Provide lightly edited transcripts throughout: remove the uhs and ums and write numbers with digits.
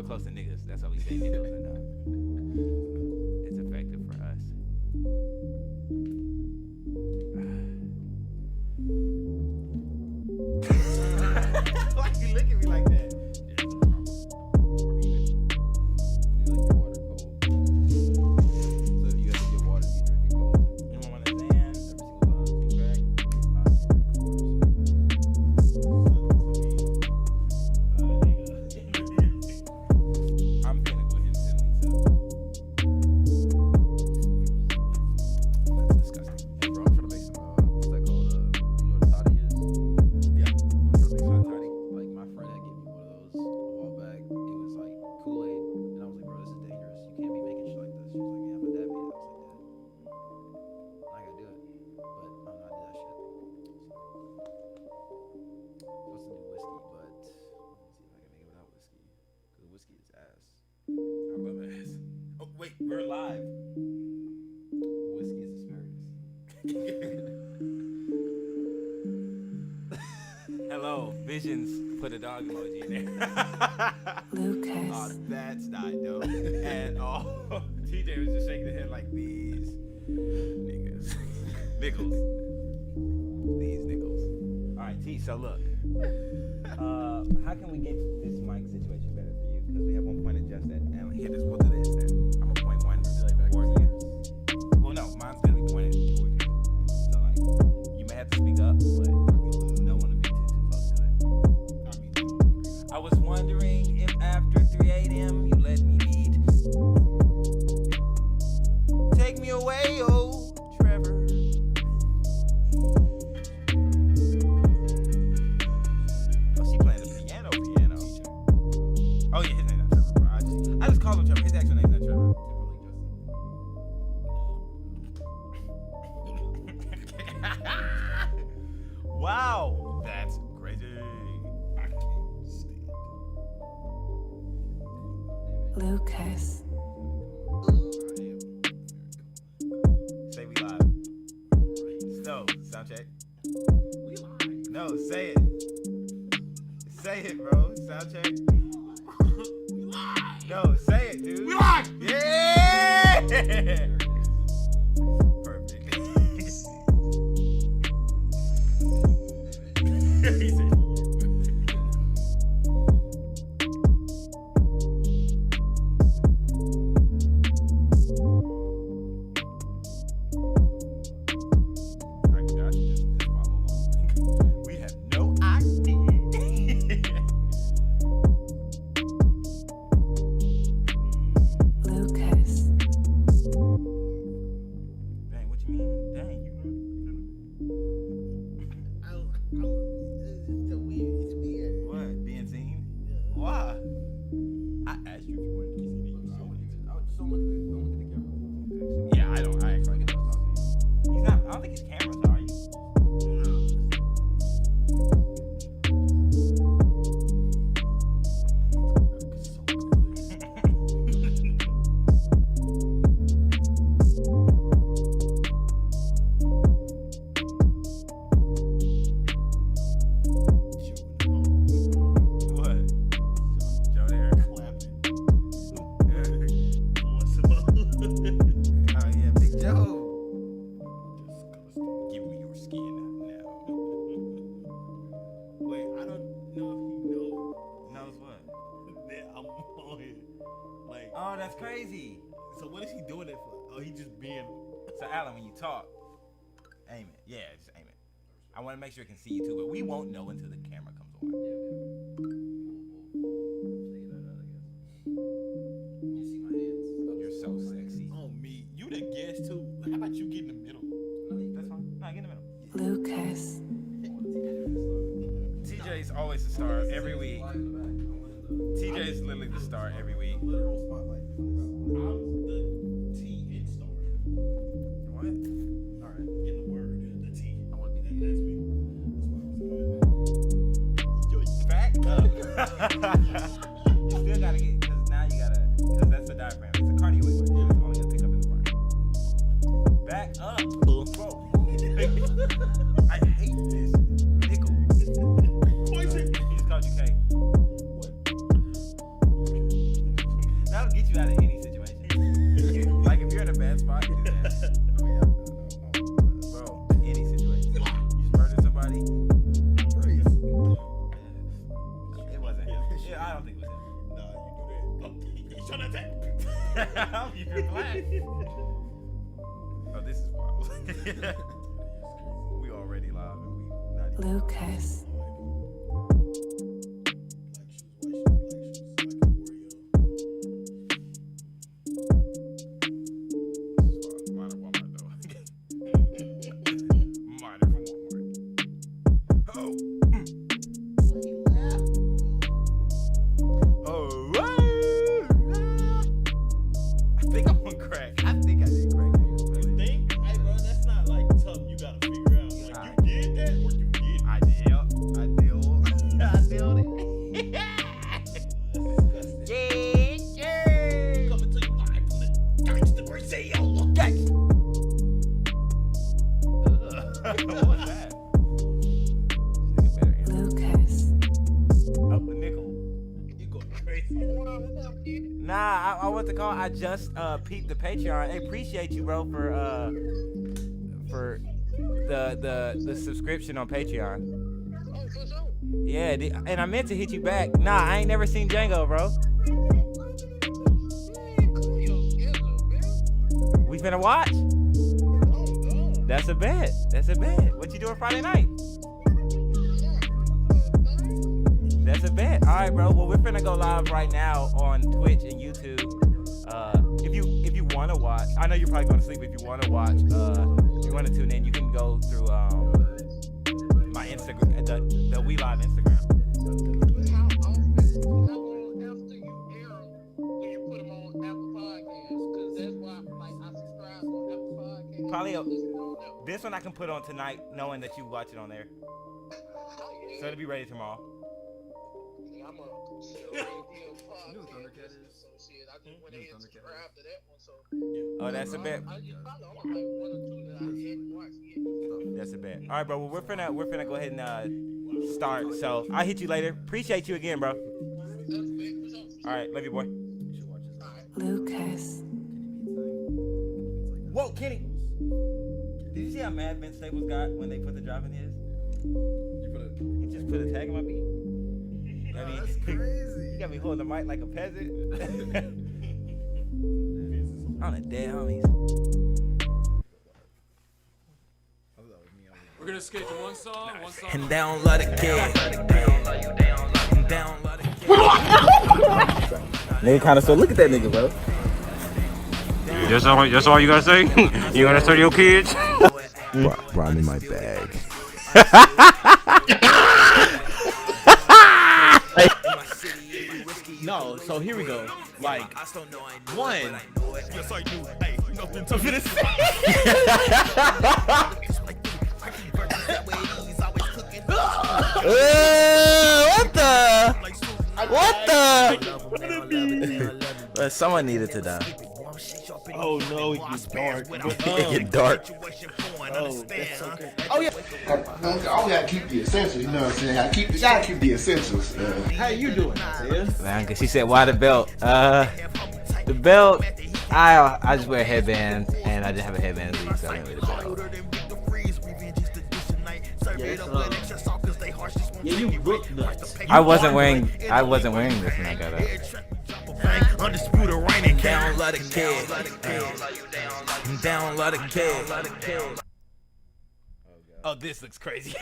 real close to niggas. That's why we say niggas, and it's effective for us. Why you look at me like that? Wait, we're live. Whiskey is asparagus. Hello, Visions put a dog emoji in there. Lucas. Oh, that's not dope at all. TJ was just shaking his head like these niggas. Nickels. These nickels. All right, T. So look, how can we get this mic situation better for you? Because we have 1 point adjusted, and Yeah, just we'll do this then. I'm gonna point one towards you. Well, no, mine's gonna be pointed towards you. So like, you may have to speak up, but don't want to be too close to it. I was wondering if after 3 a.m. you let me lead. Take me away, oh Trevor. Oh, she playing the piano. Oh yeah, his name's not Trevor. Bro. I just called him Trevor. His actual name's not Trevor. Wow, that's crazy. I can't stand Lucas. Say we live. No, sound check. We live. No, say it. Say it, bro. Sound check. We live. No, say it, dude. We live. Yeah. Perfect. He said, I got you. Just follow along. We have no idea. Lucas. Dang, what you mean? Dang, you know. It's weird. What? Being seen? Why? I asked you if you wanted to be seen. Don't look at the camera. Yeah, I actually get those talking to you. He's not, I don't think he's cameras, are you? What? Joe there. Oh yeah, Big Joe. Give me your skin now. Wait, I don't know if you know Knows what? that I'm on here. Like, Oh, that's crazy. so what is he doing it for? Oh, he just being. So Alan, when you talk, aim it. Yeah, just aim it. I want to make sure it can see you too, but we won't know until the camera comes on. You're so sexy. On me. You the guest too. How about you get in the middle? That's fine. No, get in the middle. Lucas. TJ's always the star every week. TJ's literally the star every week. Literal spotlight. I'm the T in star. What? All right, in the word, the T. I want to be that. That's me. Back up. You still gotta get, because now you gotta, because that's the diaphragm. It's a cardio way. It's only gonna pick up in the front. Back up. Bro. I hate this nickel. Poison. He just called you K. What? trying to attack. You're black. Oh, this is wild. We already live and we not even Lucas. Minor Walmart though. Minor from Walmart. Oh. Oh. I think I'm on crack. I think I did crack. Think? Hey, bro, that's not like tough. You gotta figure out. Like, you did that or you did. I did. I did it. Coming to you live from the Gangsta Brazil. Gangsta. What was that? This nigga better answer. Lucas. Oh, nickel. You going crazy. Nah, I want to call. I just peeped the Patreon. Hey, appreciate you, bro, for the subscription on Patreon. Yeah, and I meant to hit you back. Nah, I ain't never seen Django, bro. We finna watch. That's a bet. That's a bet. What you doing Friday night? That's a bet. All right, bro. Well, we're finna go live right now on Twitch and YouTube. If you wanna watch, I know you're probably going to sleep. If you wanna watch, if you wanna tune in, you can go through my Instagram, the We Live Instagram. How often after you air them do you put them on Apple Podcasts? Because that's why, like, I subscribe on Apple Podcasts. Probably Listen on that. this one I can put on tonight, knowing that you watch it on there, Oh, yeah. so it'll be ready tomorrow. Yeah, I'm a radio podcast. So shit, I just went ahead and subscribed to that one. So Oh, that's a bet. I just probably only like one or two that I hadn't watched yet. That's a bet. All right, bro. Well, we're finna go ahead and start. So I'll hit you later. Appreciate you again, bro. That's big. What's up? All right, love you, boy. Lucas. Whoa, Kenny. Did you see how mad Ben Staples got when they put the drop in his? He just put a tag in my beat. That's crazy. You got me holding the mic like a peasant. On the dead homies. We're gonna skate to one song. And down, let it get. Down, let it get. Nigga kind of so look at that nigga, bro. That's all you gotta say? You gonna tell your kids? Bro, I'm in my bag. No, so here we go. Like, one. Yes, I do. Hey, nothing to finish. What the? Someone needed to die. Oh no, it gets dark. It get dark. Oh, that's so good. I gotta keep the essentials, you know what I'm saying? Gotta keep the essentials. How you doing, sis? Man, cause she said, why the belt? The belt, I just wear a headband, and I just have a headband lead, so I don't wear the belt. Yeah, you look nuts. I wasn't wearing this when I got up. Undisputed reigning Down, let it kill. Down, let it kill. Oh, this looks crazy.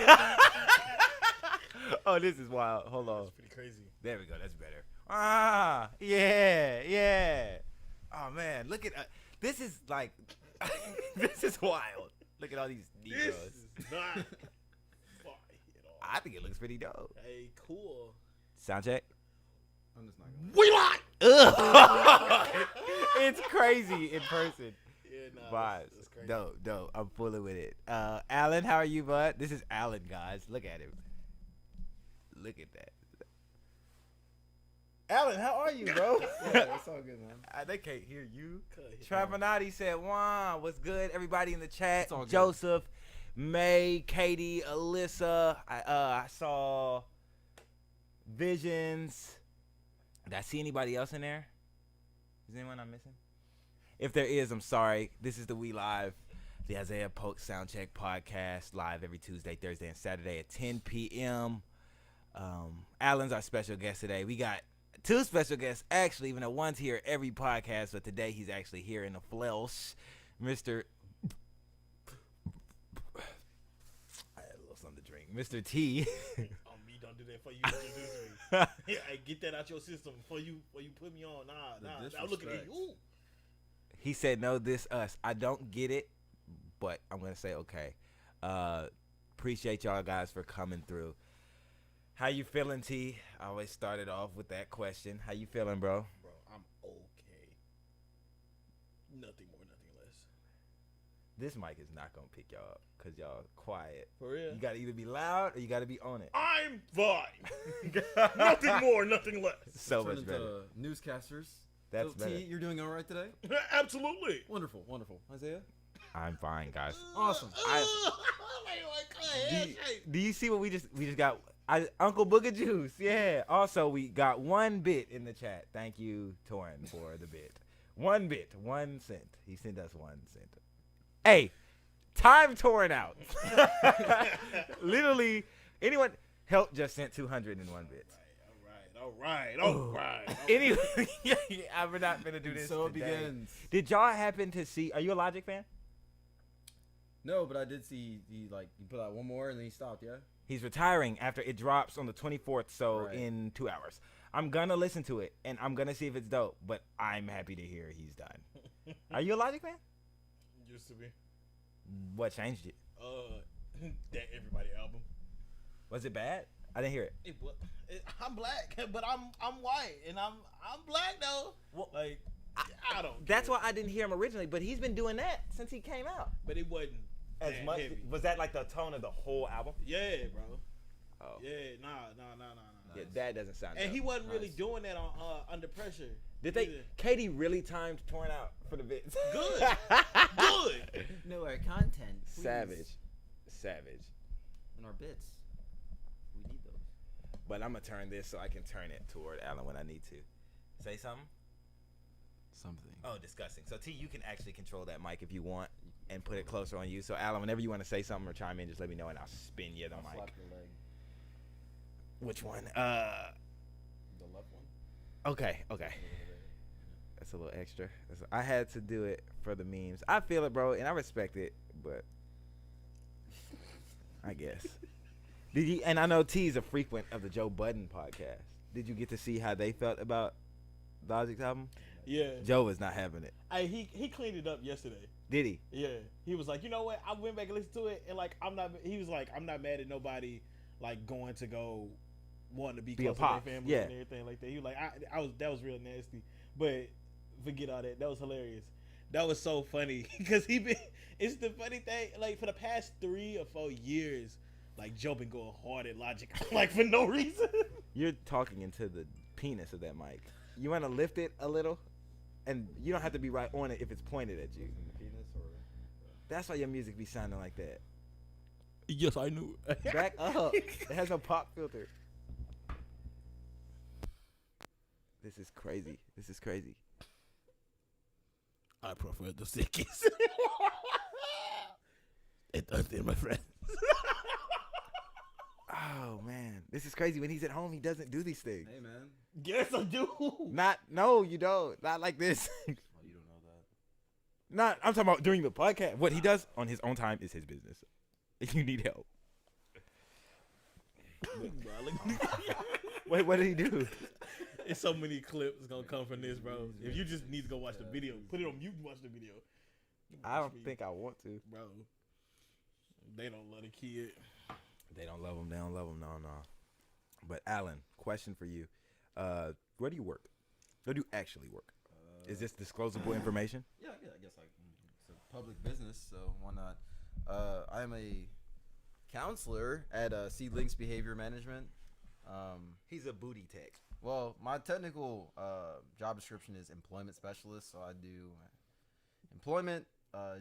Oh, this is wild. Hold on. Pretty crazy. There we go. That's better. Ah, yeah. Oh man, look at this is like this is wild. Look at all these Negroes. This is not fire at all. I think it looks pretty dope. Hey, cool. Sound check. I'm just not We like. Ugh. It's crazy in person. Yeah, nah. Vibes. That's crazy. Dope. I'm fully with it. Alan, how are you, bud? This is Alan, guys. Look at him. Look at that. Alan, how are you, bro? Yeah, it's all good, man. They can't hear you. Cut. Travanati said, "Wow, what's good? Everybody in the chat. It's all good. Joseph, May, Katie, Alyssa. I saw Visions. Did I see anybody else in there? Is anyone I'm missing? If there is, I'm sorry. This is the We Live, the Isaiah Polk Soundcheck podcast, live every Tuesday, Thursday, and Saturday at 10 p.m. Alan's our special guest today. We got two special guests, actually, even though one's here every podcast, but today he's actually here in the flesh. Mr. I had a little something to drink. Mr. T. On me, don't do that for you. Introduce me. Yeah, hey, get that out your system before you put me on. Nah. I'm looking at you. Ooh. He said, no, this us. I don't get it, but I'm going to say okay. Appreciate y'all guys for coming through. How you feeling, T? I always started off with that question. How you feeling, bro? Bro, I'm okay. Nothing more, nothing less. This mic is not going to pick y'all up because y'all quiet. For real? You got to either be loud or you got to be on it. I'm fine. Nothing more, nothing less. So Turn much into better. Newscasters. That's so, better. T, you're doing all right today? Absolutely. Wonderful, wonderful. Isaiah? I'm fine, guys. Awesome. Do you see what we just got? Uncle Booger Juice, yeah. Also, we got 1 bit in the chat. Thank you, Torrin, for the bit. 1 bit, 1 cent. He sent us 1 cent. Hey, time Torrin out. Literally, anyone help just sent 201 bits. All right. Anyway, I'm not gonna do this. So it today. begins. Did y'all happen to see? Are you a Logic fan? No, but I did see he put out one more and then he stopped, yeah? He's retiring after it drops on the 24th, so Right. in 2 hours. I'm gonna listen to it and I'm gonna see if it's dope. But I'm happy to hear he's done. Are you a Logic fan? Used to be. What changed it? That Everybody album. Was it bad? I didn't hear it. I'm black, but I'm white, and I'm black though. Well, Like I don't. That's care. why I didn't hear him originally. But he's been doing that since he came out. But it wasn't As that much heavy. was that like the tone of the whole album? Yeah, bro. Oh, Yeah, nah. yeah, that doesn't sound. And dope. he wasn't really Nice. doing that on Under Pressure. Did they? either. Katie really timed Torn Out for the bits. Good. Good. No, our content. please. Savage. And our bits. We need those. But I'm gonna turn this so I can turn it toward Alan when I need to. Say something. Something. Oh, disgusting. So T, you can actually control that mic if you want and put it closer on you. So Alan, whenever you want to say something or chime in, just let me know and I'll spin you the I'll mic. slap your leg. Which one? The left one. Okay. That's a little extra. I had to do it for the memes. I feel it, bro, and I respect it, but I guess. Did you? And I know T's a frequent of the Joe Budden podcast. Did you get to see how they felt about Logic's album? Yeah. Joe was not having it. He cleaned it up yesterday. Did he? Yeah. He was like, you know what? I went back and listened to it, and like I'm not mad at nobody like going to go wanting to be Be a close to their pop, family yeah. and everything like that. He was like, that was real nasty, but forget all that. That was hilarious. That was so funny because it's the funny thing. Like for the past 3 or 4 years, like Joe been going hard at Logic, like for no reason. You're talking into the penis of that mic. You want to lift it a little, and you don't have to be right on it if it's pointed at you. That's why your music be sounding like that. Yes, I knew. Back up. It has a pop filter. This is crazy. I prefer the sickest. It's my friend. Oh man, this is crazy. When he's at home, he doesn't do these things. Hey, man. Yes, I do. No, you don't. Not like this. Oh, you don't know that. I'm talking about during the podcast. What he does on his own time is his business. If you need help. Wait, what did he do? It's so many clips gonna come from this, bro. If you just need to go watch the video, put it on mute and watch the video. I don't think I want to. Bro, they don't love the kid. They don't love him. No. But Alan, question for you. Where do you work? Where do you actually work? Is this disclosable information? Yeah, I guess it's a public business, so why not? I am a counselor at Seedlings Behavior Management. He's a booty tech. Well, my technical job description is employment specialist, so I do employment,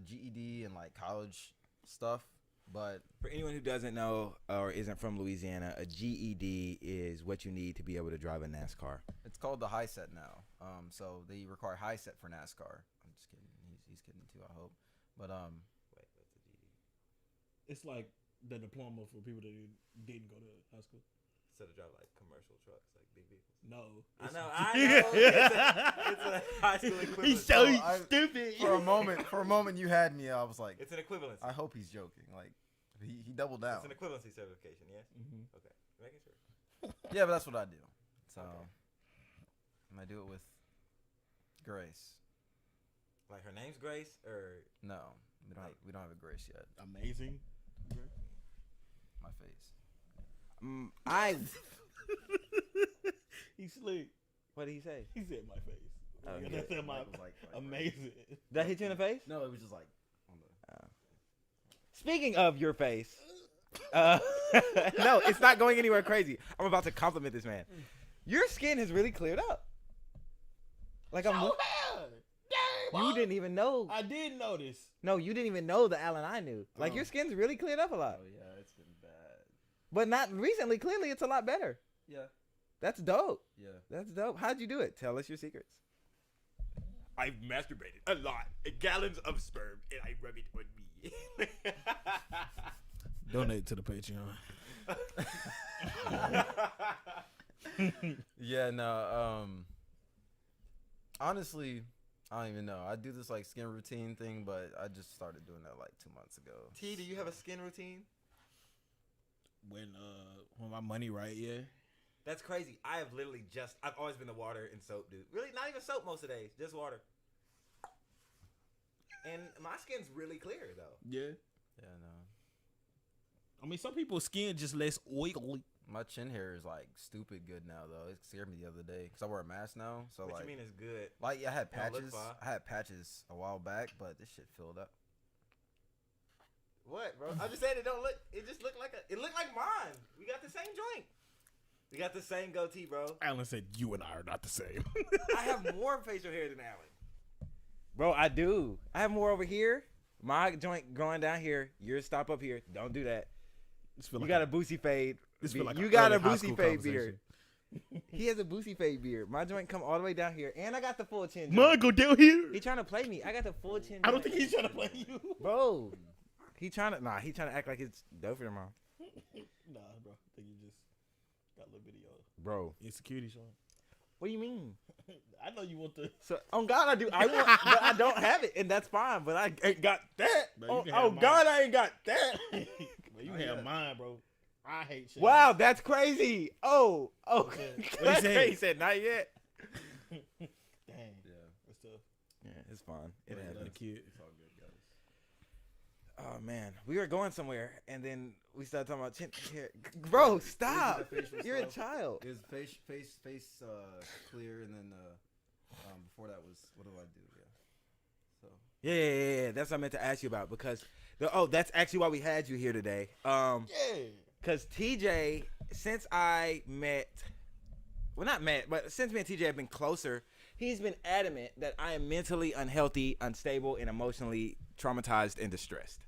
GED, and like college stuff. But For anyone who doesn't know or isn't from Louisiana, a GED is what you need to be able to drive a NASCAR. it's called the high set now. So they require high set for NASCAR. I'm just kidding. He's kidding too, I hope. But Wait, what's a GED? It's like the diploma for people that didn't go to high school. instead of driving like commercial trucks, like big vehicles? No. I know. It's a high school equivalent. He's so I- stupid. For a moment, you had me. I was like, It's an equivalency. I hope he's joking. Like, he doubled down. It's an equivalency certification, yes? Mhm. Okay. Making sure. Yeah, but that's what I do. So, Okay. and I do it with grace. Like her name's Grace, or No, we don't have a grace yet. Amazing. My face. He slick. what did he say? He said my face. Oh, That's good. my Mike was like, amazing. Did I hit you in the face? No, it was just like on the. Speaking of your face, no, it's not going anywhere crazy. I'm about to compliment this man. Your skin has really cleared up. Like I'm. So bad. Dang, You boy. didn't even know. I did notice. No, you didn't even know the Alan I knew. Like your skin's really cleared up a lot, Oh yeah, it's been bad. but not recently. Clearly, it's a lot better. Yeah, That's dope. yeah. That's dope. How'd you do it? Tell us your secrets. I've masturbated a lot, gallons of sperm, and I rub it on me. Donate to the Patreon. Yeah, no. Honestly, I don't even know. I do this like skin routine thing, but I just started doing that like 2 months ago. T, do you have a skin routine? When my money right, yeah. That's crazy. I've always been the water and soap dude. Really, not even soap most of the days, just water. And my skin's really clear though. Yeah. Yeah, no. I mean, some people's skin just less oily. My chin hair is like stupid good now though. It scared me the other day because I wear a mask now. So What like, you mean is good? like I had Don't look patches. fine. I had patches a while back, but this shit filled up. What, bro? I'm just saying it don't look. It just looked like it looked like mine. We got the same joint. We got the same goatee, bro. Alan said you and I are not the same. I have more facial hair than Alan. Bro, I do. I have more over here. My joint growing down here. Yours stop up here. Don't do that. You got a Boosie fade. You got a Boosie fade beard. He has a Boosie fade beard. My joint come all the way down here, and I got the full chin. Mine go down here. He trying to play me. I got the full chin. I don't joint. think he's trying to play you. Bro, he trying to act like it's dope for him, mom. Nah, bro. I think you just got a little video. Bro, Insecurity showing. what do you mean? I know you want the. So on God, I do. I want, but I don't have it, and that's fine. But I ain't got that. Bro, you Oh, can have mine. God, I ain't got that. But you have mine, bro. I hate shit. Wow, that's crazy. Oh, What'd he that's say? crazy. He said not yet. Dang. Yeah, That's tough. Yeah, it's fine. It Not a happens. kid. it's all good, guys. Oh man, we were going somewhere, and then we started talking about chin hair. Bro, stop. The facial You're a stuff. child. It was face clear, and then before that was what do I do? Yeah. So Yeah. That's what I meant to ask you about because that's actually why we had you here today. Yeah. Because TJ, since I met, well, not met, but since me and TJ have been closer, he's been adamant that I am mentally unhealthy, unstable, and emotionally traumatized and distressed.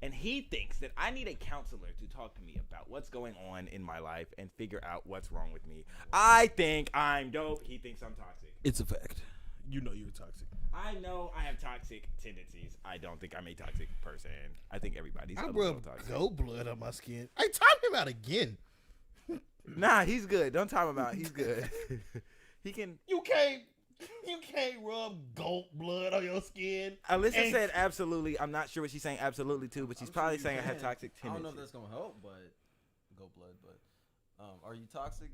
And he thinks that I need a counselor to talk to me about what's going on in my life and figure out what's wrong with me. I think I'm dope. He thinks I'm toxic. It's a fact. You know you're toxic. I know I have toxic tendencies. I don't think I'm a toxic person. I think everybody's a I little rub toxic. goat blood on my skin. Hey, time him out again. Nah, he's good. Don't time him out. He's good. He can. You can't rub goat blood on your skin. Alyssa And- said absolutely. I'm not sure what she's saying absolutely to, but she's I'm probably sure saying you I have can. toxic I don't know tendencies. if that's gonna help, but go blood. But are you toxic?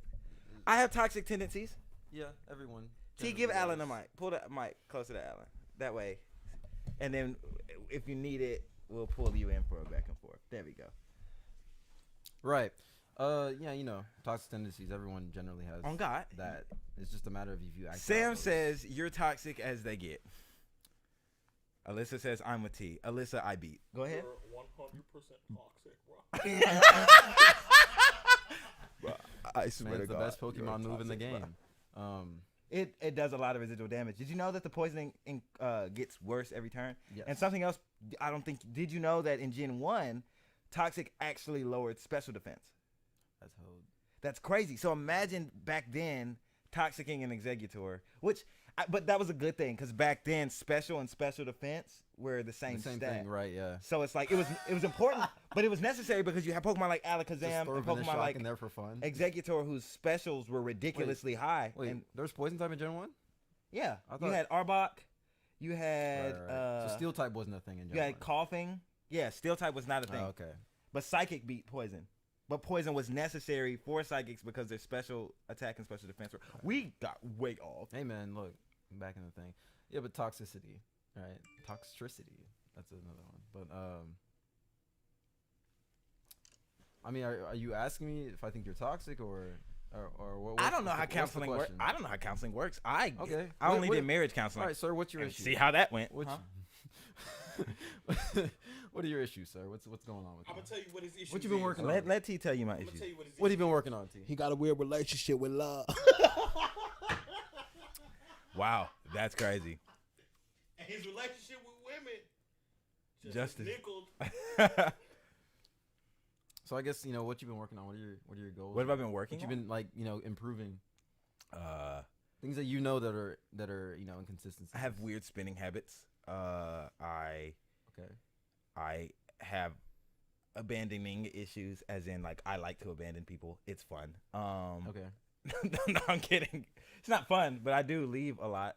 I have toxic tendencies. Yeah, everyone. T, generally give Alan the does. mic. Pull the mic closer to Alan. That way. And then if you need it, we'll pull you in for a back and forth. There we go. Right. Yeah, you know, toxic tendencies. Everyone generally has On God. that. It's just a matter of if you act. Sam out those. says you're toxic as they get. Alyssa says I'm with T. Alyssa, I beat. Go ahead. 100% toxic, bro. I swear Man, to it's the God, best you're Pokemon move in the toxic, bro. game. It does a lot of residual damage. Did you know that the poisoning gets worse every turn? Yes. And something else, I don't think. Did you know that in Gen 1, Toxic actually lowered special defense? That's how. That's crazy. So imagine back then, Toxicing and Executor, but that was a good thing because back then Special and Special Defense were the same Same stat. thing, right? Yeah. So it's like it was important, but it was necessary because you have Pokemon like Alakazam Just and throw Venoshock Pokemon like in there for fun. Executor whose specials were ridiculously high. Wait, And there's poison type in Gen 1? yeah, I you thought- had Arbok, you had So steel type wasn't a thing in Gen you had 1. coughing. Yeah, Steel type was not a thing. Oh, okay. But Psychic beat Poison. But Poison was necessary for Psychics because their special attack and special defense were. We got way off. Hey man, look, back in the thing. Yeah, but toxicity, right? Toxicity. That's another one. But I mean, are you asking me if I think you're toxic or what? I don't know how what's the counseling works. question? I don't know how counseling works. I Okay. only What- did marriage counseling. All right, sir. What's your And issue? see how that went. What's, Huh? what are your issues, sir? What's going on with I'm you? gonna tell you what his issue. What you been working on? Let T tell you my I'm gonna issues. tell you what his What have you been working on, T? He got a weird relationship with love. Wow, that's crazy. And his relationship with women Justice. nickeled. So I guess what you've been working on. What are your goals? What have I been working What you've been improving? on? Things that that are inconsistencies. I have weird spending habits. I have abandoning issues, as in like I like to abandon people. It's fun. Okay. No, I'm kidding. It's not fun, but I do leave a lot.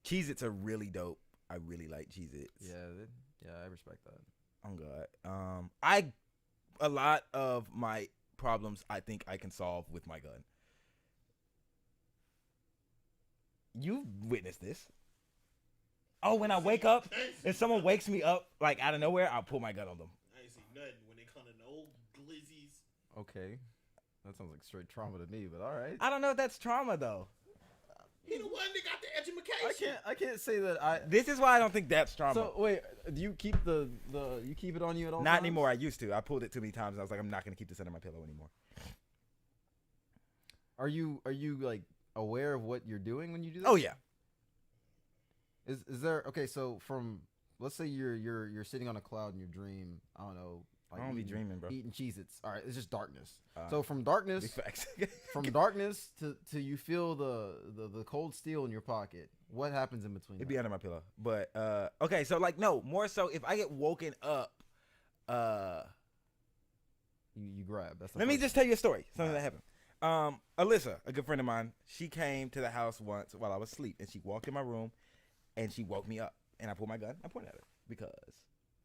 Cheez-Its are really dope. I really like Cheez-Its. Yeah, I respect that. Oh God. A lot of my problems I think I can solve with my gun. You've witnessed this. Oh, when I wake up, if someone wakes me up like out of nowhere, I'll pull my gun on them. I ain't seen nothing when they come to no glizzies. Okay. That sounds like straight trauma to me, but all right. I don't know if that's trauma though. He the one that got the education. I can't say that I. This is why I don't think that's trauma. So wait, do you keep you keep it on you at all Not times? anymore. I used to. I pulled it too many times. I was like, I'm not gonna keep this under my pillow anymore. Are you like aware of what you're doing when you do that? Oh yeah. Is there okay? So from let's say you're sitting on a cloud in your dream. I don't know. Like I don't be dreaming, bro. Eating Cheez-Its. All right, it's just darkness. So from darkness, Big facts. from darkness to you feel the cold steel in your pocket. What happens in between? It'd that? be under my pillow. But okay, so like no, more so if I get woken up, You grab. That's the let me first just tell you a story. Something that happened. Alyssa, a good friend of mine, she came to the house once while I was asleep, and she walked in my room, and she woke me up, and I pulled my gun. I pointed at her because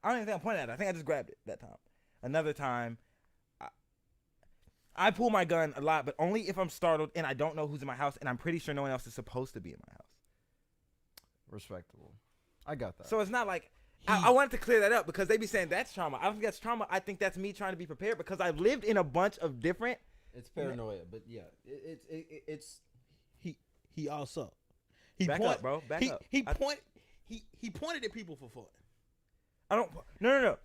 I don't even think I pointed at her. I think I just grabbed it that time. Another time, I pull my gun a lot, but only if I'm startled and I don't know who's in my house, and I'm pretty sure no one else is supposed to be in my house. Respectable. I got that. So it's not like I wanted to clear that up because they be saying that's trauma. I don't think that's trauma. I think that's me trying to be prepared because I've lived in a bunch of different. It's paranoia, but yeah, it's He also. He Back up, bro. Back up. He pointed at people for fun. I don't. No.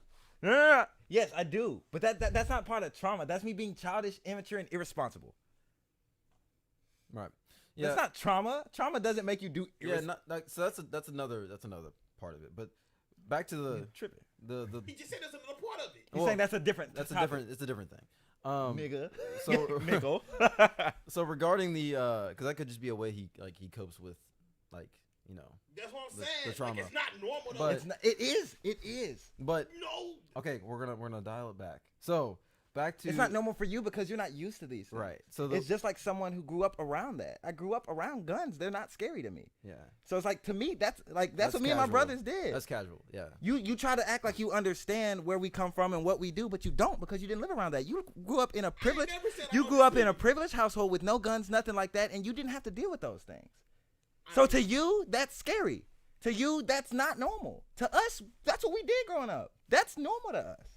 Yes, I do, but that's not part of trauma. That's me being childish, immature, and irresponsible. right. Yeah, That's not trauma. Trauma doesn't make you do. so that's another part of it. But back to the tripping. the He just said that's another part of it. You're saying that's a different. that's topic. it's a different thing. Nigga. So Nigga. so regarding the because that could just be a way he copes with That's what I'm The saying. trauma. Like, it's not normal though. But- It's not, it is. It is. but no. okay, we're gonna dial it back. So back to It's not normal for you because you're not used to these things. right. So It's just like someone who grew up around that. I grew up around guns. They're not scary to me. yeah, So it's like to me, that's what me and my casual. brothers did. That's casual. Yeah. You try to act like you understand where we come from and what we do, but you don't because you didn't live around that. You grew up in a privileged. never said I You grew up in a understood. privileged household with no guns, nothing like that, and you didn't have to deal with those things. So to you, that's scary. To you, that's not normal. To us, that's what we did growing up. That's normal to us.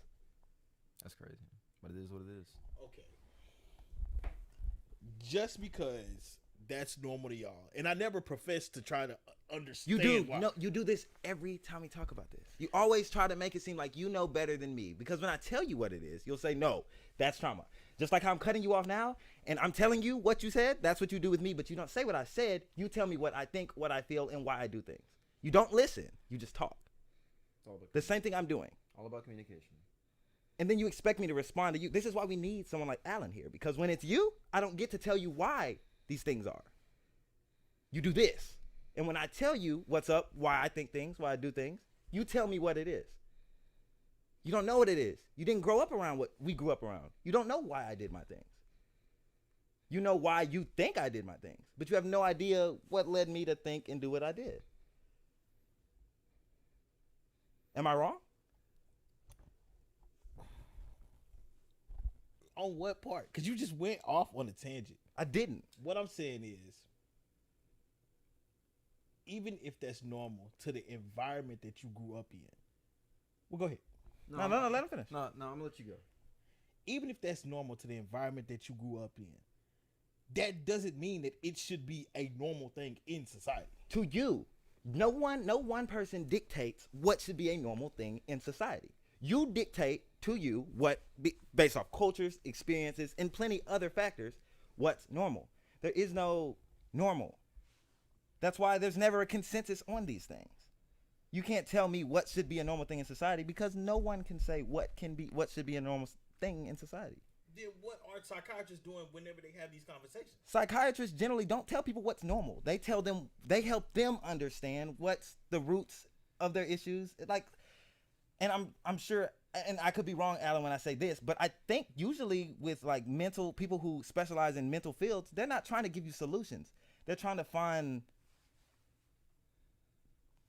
That's crazy, but it is what it is. Okay. Just because that's normal to y'all, and I never profess to try to understand. You do. Why. No, you do this every time we talk about this. You always try to make it seem like you know better than me because when I tell you what it is, you'll say, no, that's trauma. Just like how I'm cutting you off now and I'm telling you what you said, that's what you do with me, but you don't say what I said. You tell me what I think, what I feel, and why I do things. You don't listen. You just talk. It's all about The same thing I'm doing. all about communication. And then you expect me to respond to you. This is why we need someone like Alan here, because when it's you, I don't get to tell you why these things are. You do this. And when I tell you what's up, why I think things, why I do things, you tell me what it is. You don't know what it is. You didn't grow up around what we grew up around. You don't know why I did my things. You know why you think I did my things, but you have no idea what led me to think and do what I did. Am I wrong? On what part? Because you just went off on a tangent. I didn't. What I'm saying is, even if that's normal to the environment that you grew up in, well, go ahead. No, let him finish. No, I'm gonna let you go. Even if that's normal to the environment that you grew up in, that doesn't mean that it should be a normal thing in society. To you, no one person dictates what should be a normal thing in society. You dictate to you based off cultures, experiences, and plenty other factors, what's normal. There is no normal. That's why there's never a consensus on these things. You can't tell me what should be a normal thing in society because no one can say what should be a normal thing in society. Then what are psychiatrists doing whenever they have these conversations? Psychiatrists generally don't tell people what's normal. They help them understand what's the roots of their issues. And I'm sure, and I could be wrong, Alan, when I say this, but I think usually with like people who specialize in mental fields, they're not trying to give you solutions. They're trying to find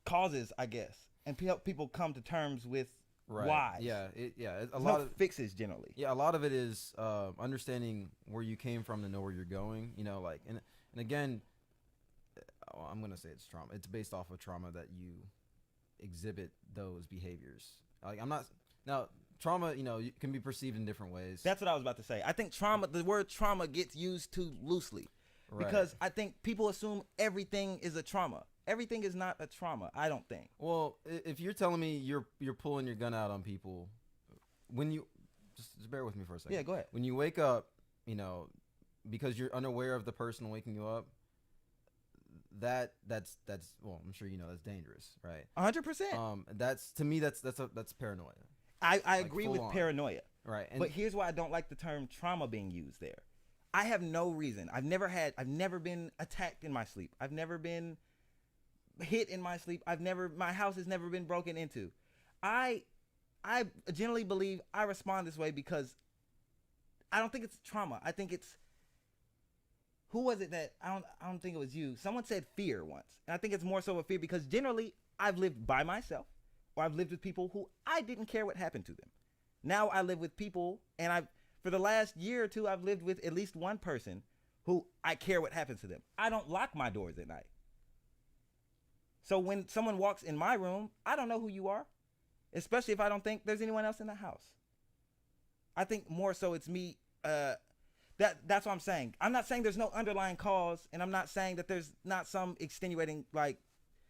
causes, I guess, and help people come to terms with why. Yeah, a lot lot of of fixes generally. Yeah, a lot of it is understanding where you came from to know where you're going. You know, like and again, I'm gonna say it's trauma. It's based off of trauma that you exhibit those behaviors. Like trauma, can be perceived in different ways. That's what I was about to say. I think the word trauma gets used too loosely because I think people assume everything is a trauma. Everything is not a trauma, I don't think. Well, if you're telling me you're pulling your gun out on people, when you just bear with me for a second. Yeah, go ahead. When you wake up, because you're unaware of the person waking you up, that's well, I'm sure that's dangerous, right? 100%. That's to me that's paranoia. I agree with paranoia. Right. But here's why I don't like the term trauma being used there. I have no reason. I've never been attacked in my sleep. I've never been hit in my sleep. My house has never been broken into. I generally believe I respond this way because I don't think it's trauma. I think it's, who was it that, I don't think it was you. Someone said fear once. And I think it's more so a fear because generally I've lived by myself or I've lived with people who I didn't care what happened to them. Now I live with people and for the last year or two, I've lived with at least one person who I care what happens to them. I don't lock my doors at night. So when someone walks in my room, I don't know who you are, especially if I don't think there's anyone else in the house. I think more so it's me. That's what I'm saying. I'm not saying there's no underlying cause, and I'm not saying that there's not some extenuating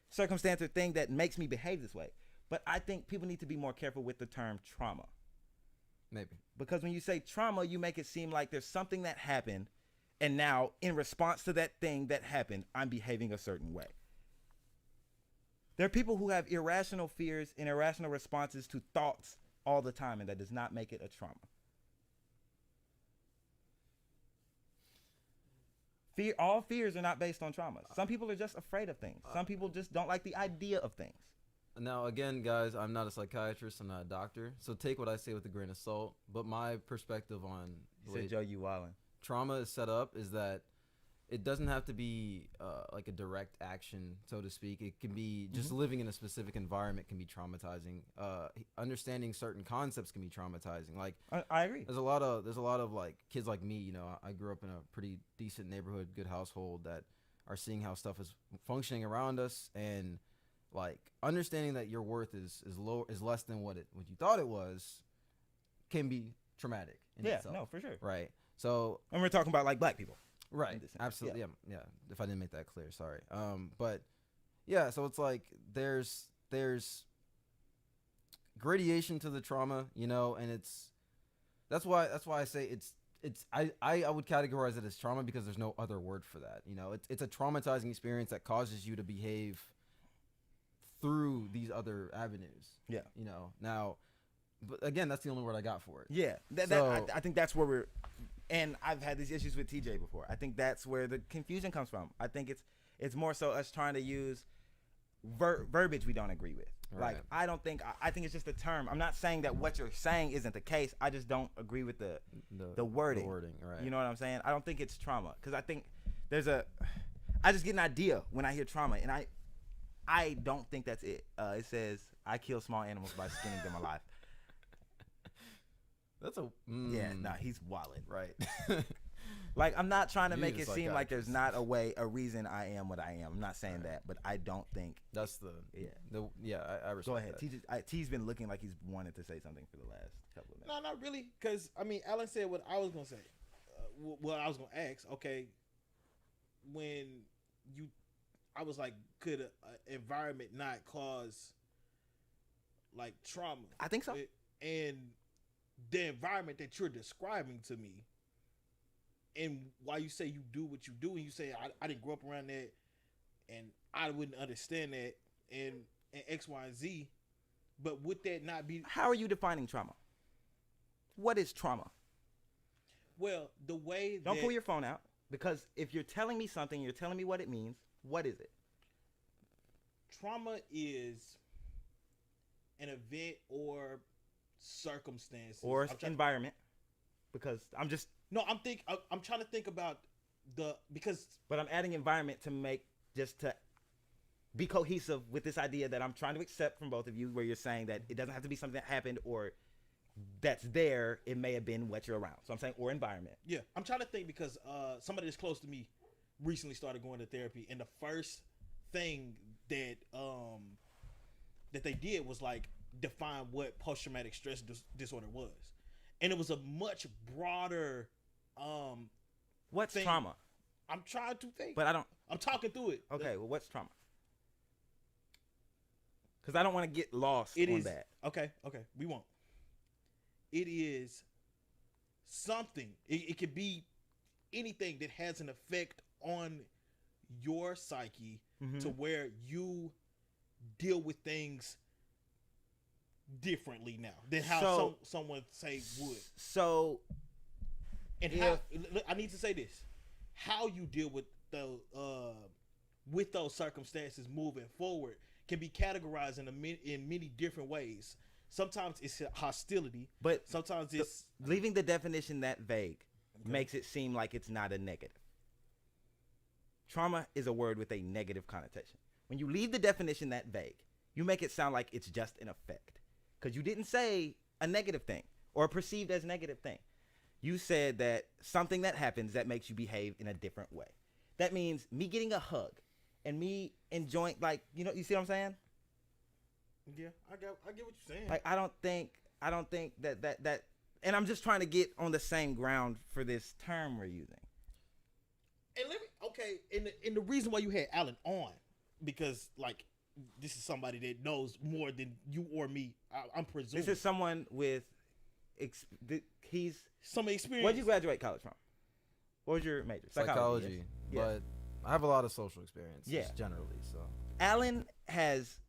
circumstance or thing that makes me behave this way. But I think people need to be more careful with the term trauma. Maybe. Because when you say trauma, you make it seem like there's something that happened, and now in response to that thing that happened, I'm behaving a certain way. There are people who have irrational fears and irrational responses to thoughts all the time, and that does not make it a trauma. All fears are not based on trauma. Some people are just afraid of things. Some people just don't like the idea of things. Now, again, guys, I'm not a psychiatrist. I'm not a doctor. So take what I say with a grain of salt. But my perspective on the way Joe, you wildin'. trauma is set up is that it doesn't have to be like a direct action, so to speak. It can be just living in a specific environment can be traumatizing. Understanding certain concepts can be traumatizing. Like I agree. There's a lot of like kids like me. I grew up in a pretty decent neighborhood, good household that are seeing how stuff is functioning around us, and like understanding that your worth is less than what you thought it was, can be traumatic. In itself, no, for sure. Right. So, and we're talking about like black people. Right. Absolutely. Yeah. If I didn't make that clear, sorry. But yeah, so it's like there's gradation to the trauma, and that's why I say I would categorize it as trauma because there's no other word for that. It's a traumatizing experience that causes you to behave through these other avenues. Yeah. Now But again, that's the only word I got for it. Yeah, I think that's where we're. And I've had these issues with TJ before. I think that's where the confusion comes from. I think it's more so us trying to use verbiage we don't agree with. Right. Like I think it's just a term. I'm not saying that what you're saying isn't the case. I just don't agree with the wording. The wording, right? You know what I'm saying? I don't think it's trauma because I think I just get an idea when I hear trauma, and I don't think that's it. It says I kill small animals by skinning them alive. That's a Yeah, nah, he's wildin'. right. Like I'm not trying to You make need it a seem like there's psychiatrist. not a reason I am what I am. I'm not saying that, but I don't think. That's I respect. Go ahead. that. T's been looking like he's wanted to say something for the last couple of minutes. No, not really. Because, I mean, Alan said what I was going to say. What I was going to ask, okay, I was like, could an environment not cause, like, trauma? I think so. And the environment that you're describing to me, and why you say you do what you do, and you say, I didn't grow up around that, and I wouldn't understand that, and X, Y, and Z, but would that not be... How are you defining trauma? What is trauma? Well, the way Don't that... pull your phone out, because if you're telling me something, you're telling me what it means. What is it? Trauma is an event or circumstances Or environment? Because I'm trying to think about but I'm adding environment to be cohesive with this idea that I'm trying to accept from both of you, where you're saying that it doesn't have to be something that happened or that's there. It may have been what you're around. So I'm saying or environment. Yeah, I'm trying to think because somebody that's close to me recently started going to therapy, and the first thing that that they did was like define what post-traumatic stress disorder was, and it was a much broader What's thing. trauma? I'm trying to think, But I'm talking through it. Okay, well, what's trauma? Because I don't want to get lost on that. Okay, we won't. It is something. It could be anything that has an effect on your psyche to where you deal with things differently now than how someone say would. So, and how I need to say this: how you deal with those circumstances moving forward can be categorized in many different ways. Sometimes it's hostility, but sometimes it's leaving the definition that vague makes it seem like it's not a negative. Trauma is a word with a negative connotation. When you leave the definition that vague, you make it sound like it's just an effect, because you didn't say a negative thing or a perceived as negative thing. You said that something that happens that makes you behave in a different way. That means me getting a hug and me enjoying, like, you see what I'm saying? Yeah, I get what you're saying. Like, I don't think that, and I'm just trying to get on the same ground for this term we're using. And and the reason why you had Alan on, because like this is somebody that knows more than you or me. I'm presuming This is someone with some experience. What did you graduate college from? What was your major? Psychology. Yes. But I have a lot of social experience. Yeah. Just generally. So Alan has,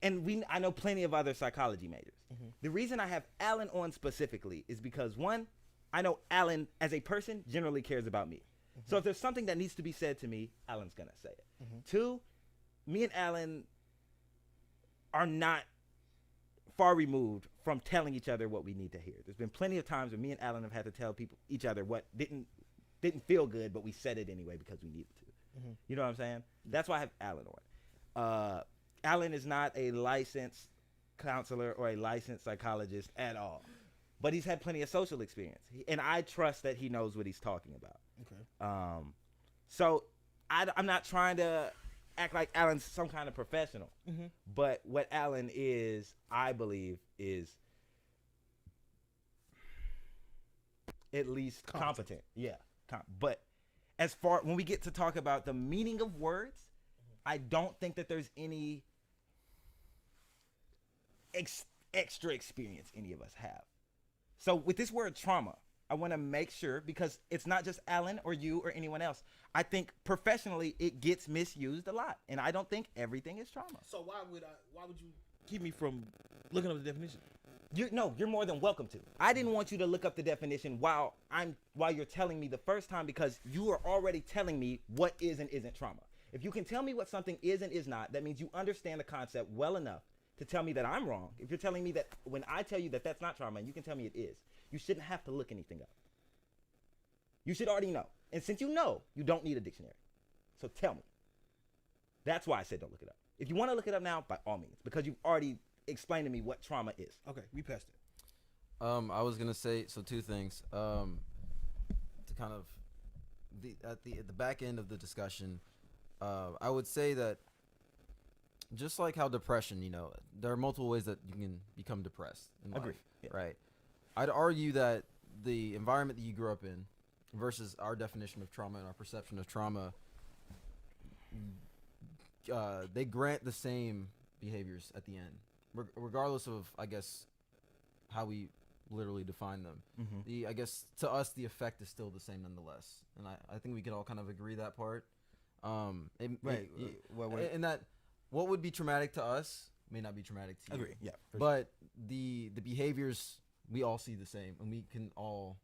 and I know plenty of other psychology majors. The reason I have Alan on specifically is because, one, I know Alan as a person generally cares about me. So if there's something that needs to be said to me, Alan's gonna say it. Two, me and Alan are not far removed from telling each other what we need to hear. There's been plenty of times when me and Alan have had to tell each other what didn't feel good, but we said it anyway because we needed to. You know what I'm saying? That's why I have Alan on. Alan is not a licensed counselor or a licensed psychologist at all, but he's had plenty of social experience, and I trust that he knows what he's talking about. Okay. So I'm not trying to act like Alan's some kind of professional, but what Alan is, I believe, is at least competent. Yeah. But as far when we get to talk about the meaning of words, I don't think that there's any extra experience any of us have. So with this word trauma, I want to make sure, because it's not just Alan or you or anyone else. I think professionally it gets misused a lot, and I don't think everything is trauma. So why would you keep me from looking up the definition? You're more than welcome to. I didn't want you to look up the definition while you're telling me the first time, because you are already telling me what is and isn't trauma. If you can tell me what something is and is not, that means you understand the concept well enough to tell me that I'm wrong. If you're telling me that when I tell you that that's not trauma and you can tell me it is, you shouldn't have to look anything up. You should already know. And since you know, you don't need a dictionary. So tell me. That's why I said don't look it up. If you want to look it up now, by all means, because you've already explained to me what trauma is. Okay, we passed it. I was gonna say two things. To kind of at the back end of the discussion, I would say that just like how depression, there are multiple ways that you can become depressed in life. Agreed. Yeah. Right. I'd argue that the environment that you grew up in versus our definition of trauma and our perception of trauma, they grant the same behaviors at the end, regardless of, I guess, how we literally define them. Mm-hmm. I guess to us the effect is still the same nonetheless, and I think we can all kind of agree that part. Right. And that what would be traumatic to us may not be traumatic to you. Agree. Yeah. But the behaviors we all see the same, and we can all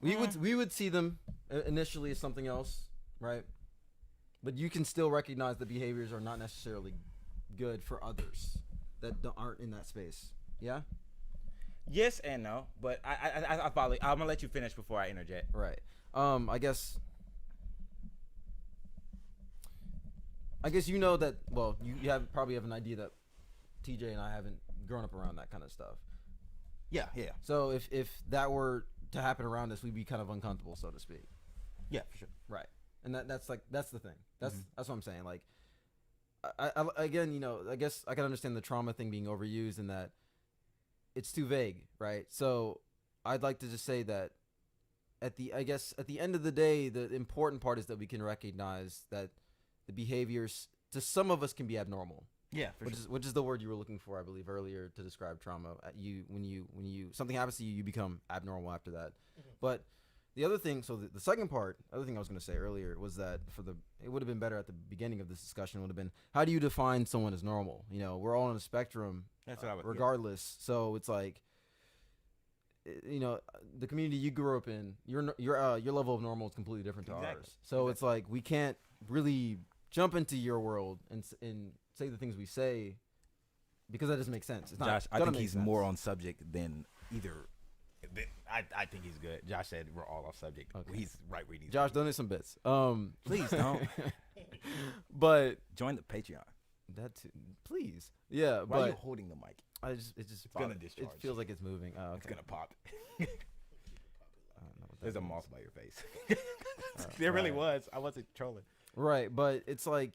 we would see them initially as something else, right? But you can still recognize the behaviors are not necessarily good for others that aren't in that space. Yeah. Yes and no, but I follow. I'm gonna let you finish before I interject. Right. I guess that. Well, you probably have an idea that TJ and I haven't grown up around that kind of stuff. Yeah. So if that were to happen around us, we'd be kind of uncomfortable, so to speak. Yeah, for sure. Right. And that's the thing. That's what I'm saying. Like, I again, I guess I can understand the trauma thing being overused and that it's too vague, right? So I'd like to just say that at the end of the day, the important part is that we can recognize that the behaviors to some of us can be abnormal. Yeah, which is the word you were looking for, I believe, earlier to describe trauma. When you something happens to you, you become abnormal after that. Mm-hmm. But the other thing, so the second part, other thing I was going to say earlier was that it would have been better at the beginning of this discussion would have been, how do you define someone as normal? We're all on a spectrum. That's what I would. Regardless, yeah. So it's like, the community you grew up in, your level of normal is completely different to ours. So it's like we can't really jump into your world and say the things we say because that doesn't make sense. It's not Josh, I think he's sense. more on subject than either. I think he's good. Josh said we're all off subject. Okay. He's right where he needs. Josh, donate some bits. Please don't. But join the Patreon. That too, please. Yeah. Why are you holding the mic? It's gonna discharge. It feels like it's moving. Oh, okay. It's gonna pop. There's a moth by your face. There really was. I wasn't trolling. Right, but it's like,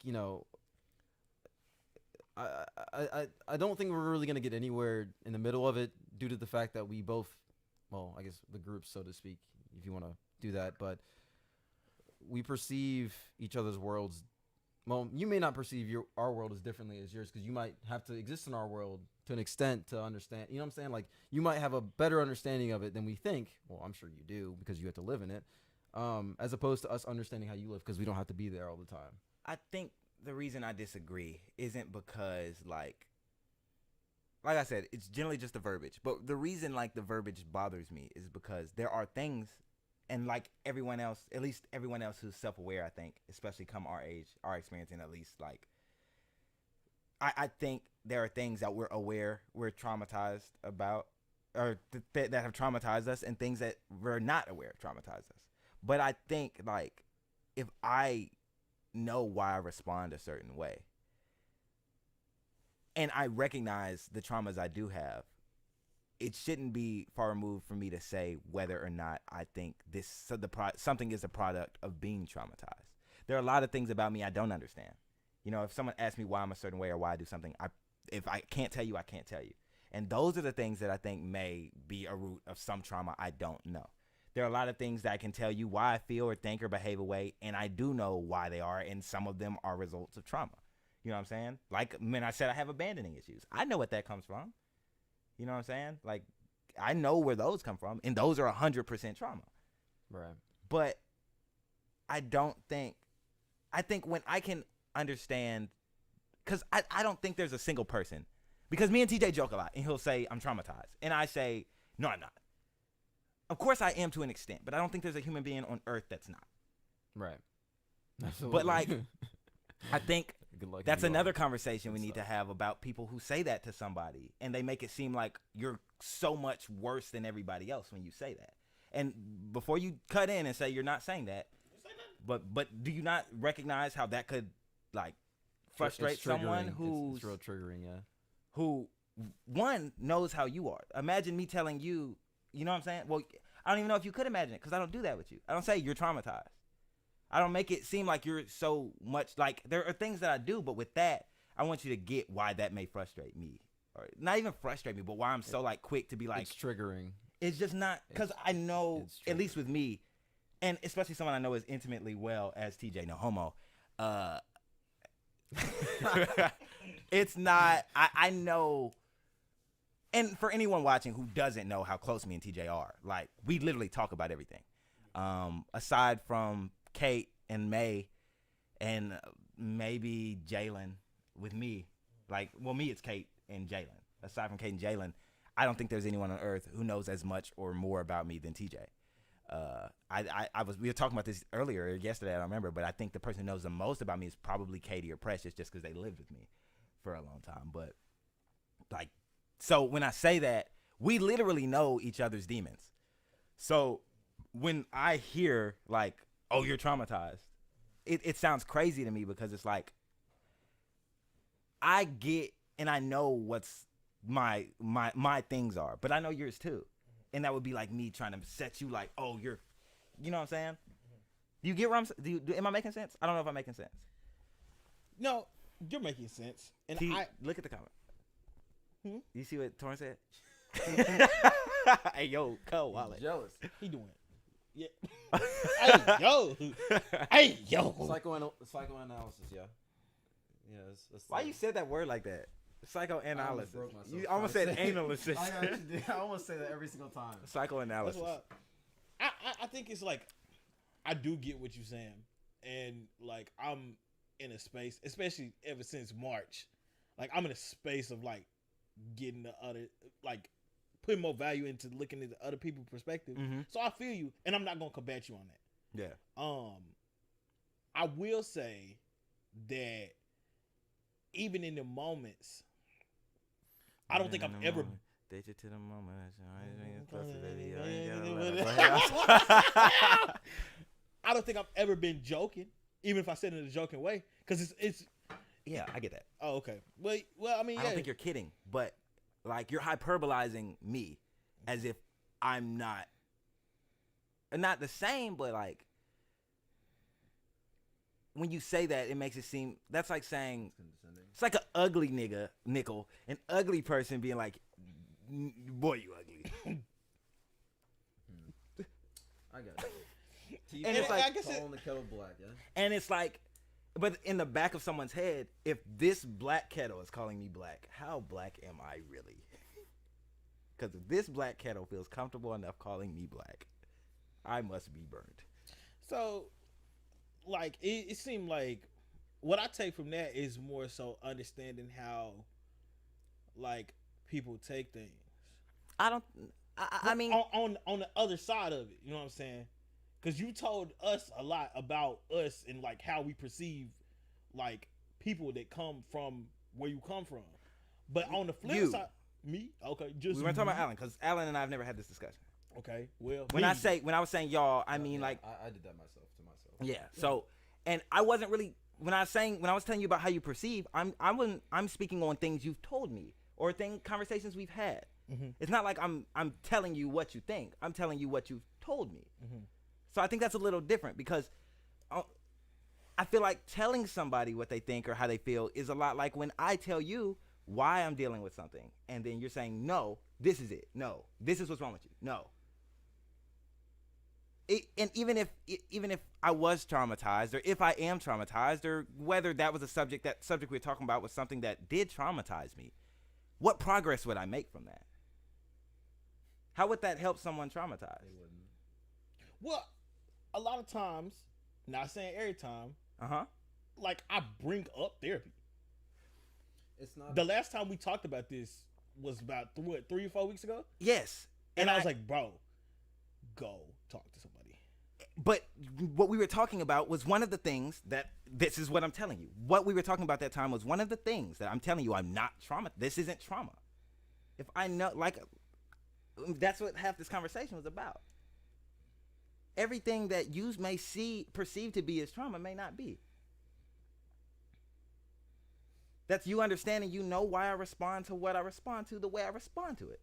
I don't think we're really gonna get anywhere in the middle of it due to the fact that we both, well, I guess the group, so to speak, if you want to do that, but we perceive each other's worlds. Well, you may not perceive our world as differently as yours because you might have to exist in our world to an extent to understand. You know what I'm saying? Like, you might have a better understanding of it than we think. Well, I'm sure you do because you have to live in it, as opposed to us understanding how you live because we don't have to be there all the time. I think the reason I disagree isn't because, like I said, it's generally just the verbiage. But the reason, the verbiage bothers me is because there are things, and like everyone else, at least everyone else who's self-aware, I think, especially come our age, our experience, and at least, I think there are things that we're aware we're traumatized about, or that have traumatized us, and things that we're not aware traumatized us. But I think, if I know why I respond a certain way, and I recognize the traumas I do have, it shouldn't be far removed for me to say whether or not I think something is a product of being traumatized. There are a lot of things about me I don't understand. If someone asks me why I'm a certain way or why I do something, if I can't tell you, I can't tell you. And those are the things that I think may be a root of some trauma I don't know. There are a lot of things that I can tell you why I feel or think or behave a way, and I do know why they are, and some of them are results of trauma. You know what I'm saying? Like when I said I have abandoning issues. I know what that comes from. You know what I'm saying? Like, I know where those come from, and those are 100% trauma. Right. But I think when I can understand, because I don't think there's a single person, Because me and TJ joke a lot, and he'll say, I'm traumatized. And I say, no, I'm not. Of course I am to an extent, but I don't think there's a human being on earth that's not. Right. Absolutely. But, like, I think Good luck that's if you another are. conversation we Good need to stuff. have about people who say that to somebody, and they make it seem like you're so much worse than everybody else when you say that. And before you cut in and say you're not saying that, but do you not recognize how that could, like, frustrate It's someone triggering. who's It's real triggering, yeah. who one knows how you are? Imagine me telling you, you know what I'm saying? Well, I don't even know if you could imagine it because I don't do that with you. I don't say you're traumatized. I don't make it seem like you're so much like there are things that I do, but with that, I want you to get why that may frustrate me, or not even frustrate me, but why I'm so like quick to be like, It's triggering. it's just not because I know it's at least with me, and especially someone I know as intimately well as TJ, no homo. It's not. I know. And for anyone watching who doesn't know how close me and TJ are, like we literally talk about everything. Aside from Kate and May, and maybe Jalen with me, like me it's Kate and Jalen. Aside from Kate and Jalen, I don't think there's anyone on earth who knows as much or more about me than TJ. We were talking about this earlier yesterday. I don't remember, but I think the person who knows the most about me is probably Katie or Precious, just because they lived with me for a long time. But like. So when I say that, we literally know each other's demons. So when I hear like, oh, you're traumatized, it sounds crazy to me because it's like, I get and I know what's my things are, but I know yours too. And that would be like me trying to set you like, oh, you know what I'm saying? Do you get what I'm saying? Am I making sense? I don't know if I'm making sense. No, you're making sense. And Look at the comment. You see what Torrance said? Hey, yo, Cole Wallet. Jealous. he doing it. Yeah. Hey, yo. Hey, yo. Psychoanalysis, yeah. Yeah. That's Why you said that word like that? Psychoanalysis. broke myself You almost trying said to say it. analysis. I actually did. I almost say that every single time. That's Psychoanalysis. why I think it's like I do get what you're saying, and like I'm in a space, especially ever since March. Like I'm in a space of like getting the other, like putting more value into looking at the other people's perspective. Mhm. So I feel you, and I'm not gonna combat you on that. Yeah. I will say that even in the moments, I don't think I've ever. Date you to the moment. I don't think I've ever been joking, even if I said it in a joking way, because it's. Yeah, I get that. Oh, okay. Well, I mean, I yeah. don't think you're kidding, but like you're hyperbolizing me as if I'm not the same, but like when you say that, it makes it seem that's like saying it's like an ugly nickel, an ugly person being like, boy, you ugly. I got it. And it's like I guess calling the kettle black, yeah. And it's like, but in the back of someone's head, if this black kettle is calling me black, how black am I really? Because if this black kettle feels comfortable enough calling me black, I must be burned. So, like, it seemed like what I take from that is more so understanding how, like, people take things. I mean, on the other side of it, you know what I'm saying? Because you told us a lot about us and like how we perceive like people that come from where you come from. But on the flip side, me, okay, just we weren't talking about Alan because Alan and I have never had this discussion. Okay, well, When I was saying y'all, I mean like I did that myself to myself. yeah. So and I wasn't really when I was telling you about how you perceive, I'm speaking on things you've told me or conversations we've had. Mm-hmm. It's not like I'm telling you what you think. I'm telling you what you've told me. Mm-hmm. So I think that's a little different because I feel like telling somebody what they think or how they feel is a lot like when I tell you why I'm dealing with something and then you're saying, no, this is it. No, this is what's wrong with you. No. And even if I was traumatized or if I am traumatized or whether that was a subject we were talking about was something that did traumatize me, what progress would I make from that? How would that help someone traumatized? well, a lot of times, not saying every time, Uh-huh. like I bring up therapy. It's not. The last time we talked about this was about 3 or 4 weeks ago, Yes. and I was like, bro, go talk to somebody. But what we were talking about was one of the things that this is what I'm telling you. What we were talking about that time was one of the things that I'm telling you I'm not trauma. This isn't trauma. If I know, like, that's what half this conversation was about. Everything that you may perceive to be as trauma may not be. That's you understanding, you know why I respond to what I respond to the way I respond to it.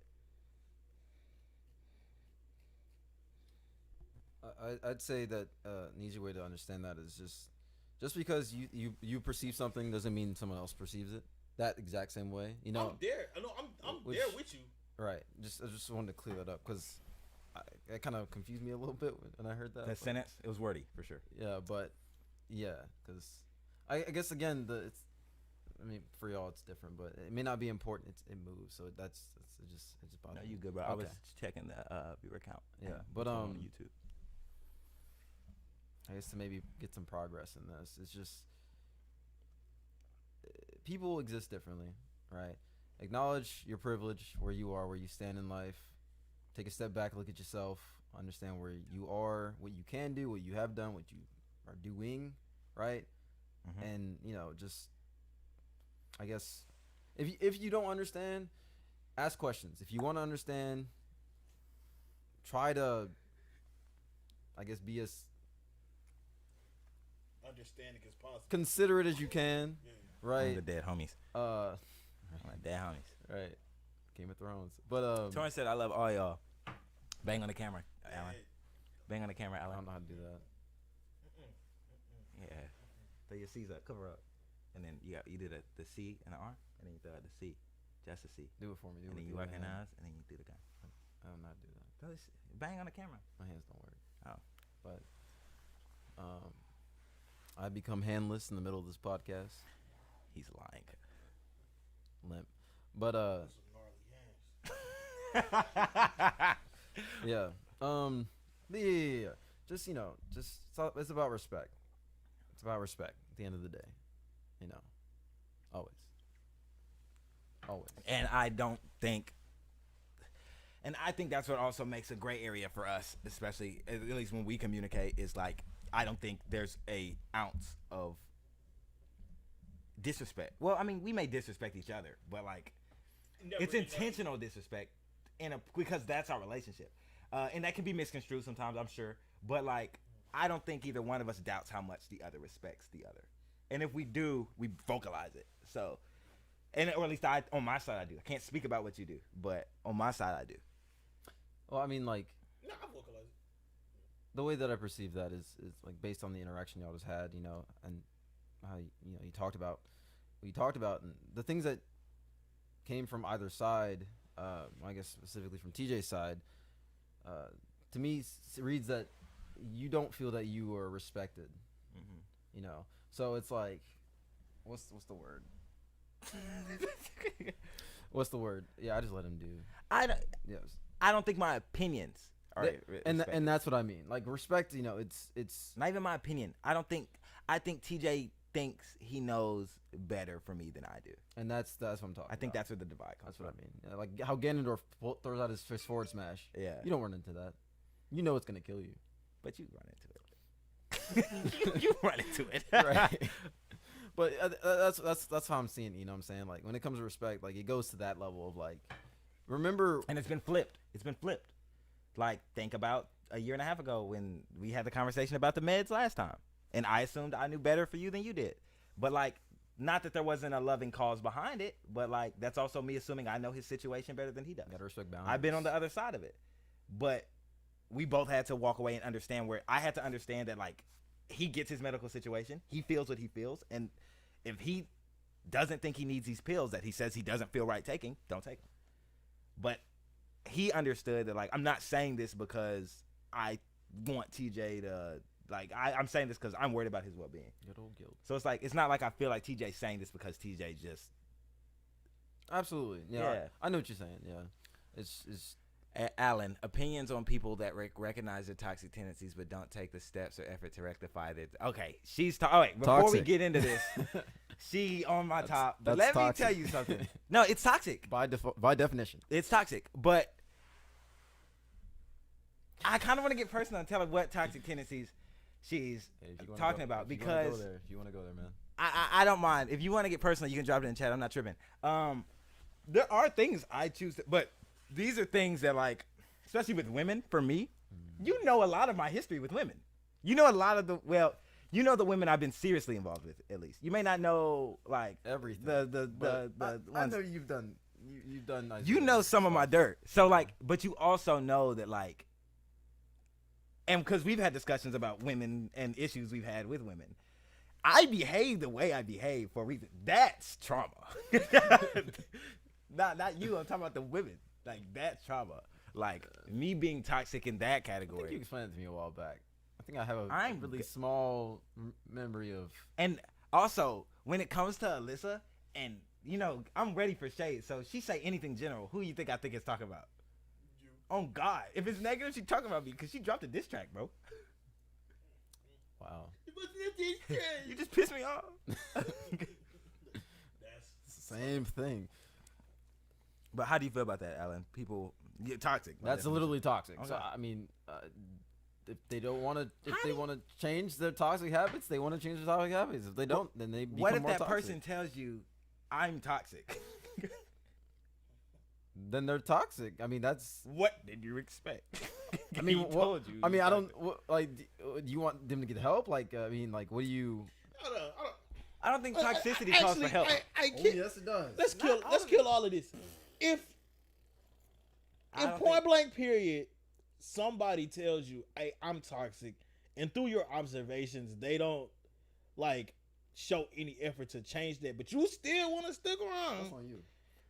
I'd say that an easy way to understand that is just because you perceive something doesn't mean someone else perceives it that exact same way. You know, I'm there. I know I'm Which- there with you. right? I just wanted to clear that up because it kind of confused me a little bit when I heard that. That but- sentence, it was wordy for sure. Yeah, but yeah, because I guess again I mean for y'all it's different, but it may not be important. It moves, so it just bothers No, me. you good, bro. I was Okay. checking the viewer count. Yeah, and but, it's on um, YouTube. I guess to maybe get some progress in this, it's just people exist differently, right? Acknowledge your privilege, where you are, where you stand in life. Take a step back, look at yourself, understand where you are, what you can do, what you have done, what you are doing, right? Mhm. And just I guess if you don't understand, ask questions. If you want to understand, try to I guess be as Understanding as possible. considerate as you can, One right? of the dead homies. My dead homies. Right. Game of Thrones. But Torrance said, I love all y'all. Bang on the camera, Alan. Bang on the camera, I Alan. don't know how to do that. Yeah. Throw your C's up, cover up. And then you do the C and the R, and then you throw out the C. Just the C. Do it for me. Do And it then you with your recognize, hand. and then you do the gun. I don't know how to do that. Throw this, bang on the camera. My hands don't work. Oh. But I become handless in the middle of this podcast. He's lying. Limp. But yeah. Yeah. Just it's about respect. It's about respect at the end of the day. Always. And I think that's what also makes a gray area for us, especially at least when we communicate, is like, I don't think there's a ounce of disrespect. Well, I mean, we may disrespect each other, but like, it's intentional disrespect because that's our relationship. And that can be misconstrued sometimes, I'm sure. But like, I don't think either one of us doubts how much the other respects the other. And if we do, we vocalize it. So, or at least on my side I do. I can't speak about what you do, but on my side I do. Well, I mean, like, No, I vocalize it. the way that I perceive that is like based on the interaction y'all just had, and how you talked about what you talked about, and the things that came from either side. I guess specifically from TJ's side, to me reads that you don't feel that you are respected. Mm-hmm. So it's like, what's the word? What's the word? Yeah, I just let him do. Yes. I don't think my opinions are And respected. that's what I mean. Like respect, it's Not even my opinion. I think TJ thinks he knows better for me than I do. and that's what I'm talking. I think about. that's where the divide comes That's what I from. mean. Yeah, like how Ganondorf throws out his fist forward smash. Yeah. You don't run into that. You know it's gonna kill you. But you run into it. you run into it. Right. But that's how I'm seeing it. You know what I'm saying? Like when it comes to respect, like it goes to that level of like, remember. And it's been flipped. Like, think about a year and a half ago when we had the conversation about the meds last time. And I assumed I knew better for you than you did. But, like, not that there wasn't a loving cause behind it, but, like, that's also me assuming I know his situation better than he does. Gotta respect boundaries. I've been on the other side of it. But we both had to walk away and understand where I had to understand that, like, he gets his medical situation. He feels what he feels. And if he doesn't think he needs these pills that he says he doesn't feel right taking, don't take them. But he understood that, like, I'm not saying this because I want TJ to, like, I'm saying this because I'm worried about his well-being. Good old guilt. So it's like, it's not like I feel like TJ's saying this because TJ just, Absolutely. Yeah. Yeah. I know what you're saying. Yeah. It's Alan, opinions on people that recognize their toxic tendencies but don't take the steps or effort to rectify it. Okay, she's all right. Before we Toxic. get into this, she on my top. But that's let toxic. me tell you something. No, it's toxic. By definition. It's toxic. But I kind of want to get personal and tell her what toxic tendencies she's Hey, if you wanna talking go- about, if you wanna go because there, if you want to go there, man. I don't mind. If you want to get personal, you can drop it in the chat. I'm not tripping. There are things I choose to, but these are things that, like, especially with women, for me, you know a lot of my history with women. You know a lot of the women I've been seriously involved with, at least. You may not know, like, Everything. the I ones. know you've done. You've done. Nice You know some of my dirt. So, like, but you also know that, like, and because we've had discussions about women and issues we've had with women, I behave the way I behave for a reason. That's trauma. Not you. I'm talking about the women. Like, that's trauma. Like, me being toxic in that I think category. you explained it to me a while back. I think I have a I'm really g- small memory of. And also, when it comes to Alyssa, and, you know, I'm ready for shade. So she say anything general. Who you think I think it's talking about? You. Oh, God. If it's negative, she talking about me because she dropped a diss track, bro. Wow. You just pissed me off. Same thing. But how do you feel about that, Alan? People, you're toxic. by That's definition. literally toxic. So Okay. I mean, if they don't want to, if they want to change their toxic habits, they want to change their toxic habits. If they don't, then they become What if more that toxic. person tells you, I'm toxic? Then they're toxic. I mean, that's. What did you expect? I mean, He what, told you I mean, you're I don't toxic. like. Do you want them to get help? Like, I mean, like, what do you? I don't think toxicity calls for help. I can't. yes, it does. Let's kill all of this. If I in don't point think- blank period, somebody tells you, "Hey, I'm toxic," and through your observations, they don't like show any effort to change that, but you still want to stick around. That's on you.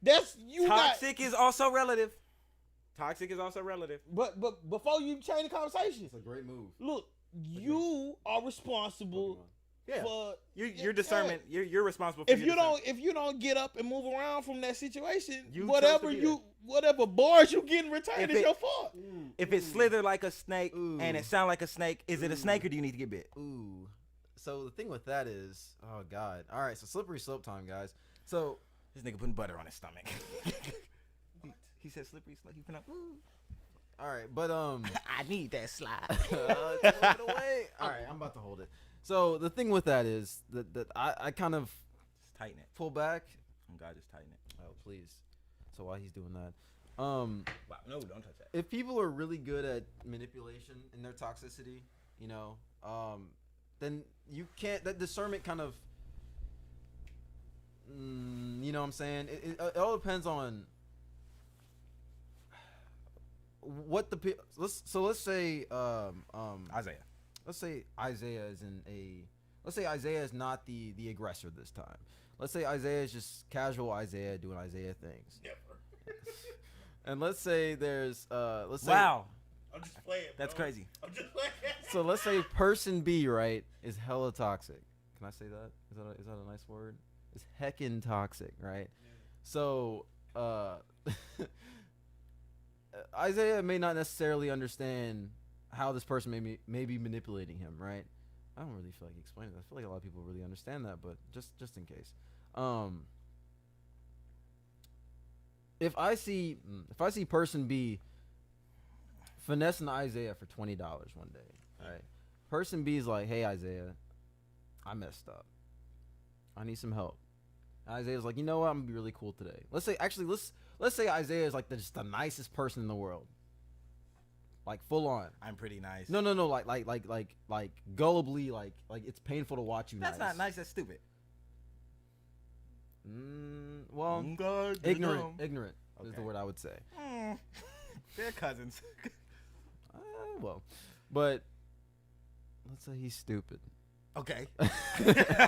That's you Toxic is also relative. Toxic is also relative. But before you change the conversation, It's a great move. look, you are responsible Yeah. for Your discernment. You're responsible for if your you don't get up and move around from that situation, You whatever chose to be whatever bars you get in return If is it- your fault. If it slither like a snake Ooh. and it sound like a snake, is it a snake or do you need to get bit? Ooh. So the thing with that is, oh god. All right, so slippery slope time, guys. So This nigga putting butter on his stomach. He said slippery slope. He finna, all right, but I need that slide. take it away. All right, I'm about to hold it. So the thing with that is that I kind of Just tighten it. pull back. Oh God, just tighten it. Oh please. So while he's doing that, Wow, no, don't touch that. if people are really good at manipulation in their toxicity, you know, then you can't. That discernment kind of, you know what I'm saying? It all depends on what the let's say Isaiah. let's say Isaiah is let's say Isaiah is not the aggressor this time. Let's say Isaiah is just casual Isaiah doing Isaiah things. And let's say there's let's say Wow, I'm just playing. that's crazy. I'm just playing. so let's say person B, right, is hella toxic. Can I say that? Is that a nice word? It's heckin' toxic, right? So Isaiah may not necessarily understand how this person may be manipulating him, right? I don't really feel like explaining that. I feel like a lot of people really understand that, but just in case. If I see person B finessing Isaiah for $20 one day, right? Person B is like, "Hey Isaiah, I messed up. I need some help." Isaiah's like, "You know what? I'm gonna be really cool today." Let's say Isaiah is like just the nicest person in the world, like full on. I'm pretty nice. No, like gullibly, like it's painful to watch you. That's not nice. That's stupid. Well, God, ignorant is Okay. the word I would say. They're cousins. Well, but let's say he's stupid. Okay.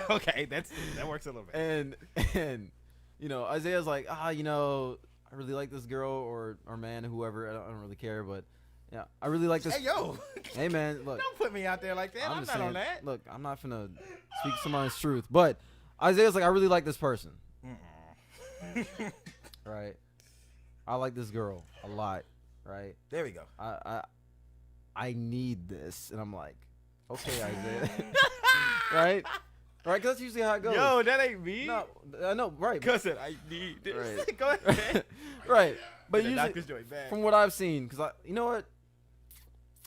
Okay, that works a little bit. And you know, Isaiah's like, you know, I really like this girl or man, whoever. I don't really care, but yeah, I really like this. Hey yo, Hey man, look, don't put me out there like that. I'm just not on saying- that. Look, I'm not finna speak someone's truth, but Isaiah's like, I really like this person. Right? I like this girl a lot, right? There we go. I need this, and I'm like, okay, Isaiah, right? Right, because that's usually how it goes. Yo, that ain't me. No, I know, right? Cousin, I need this. Right. Go ahead. Right, but The usually, doctor's joint back. from what I've seen, because you know what,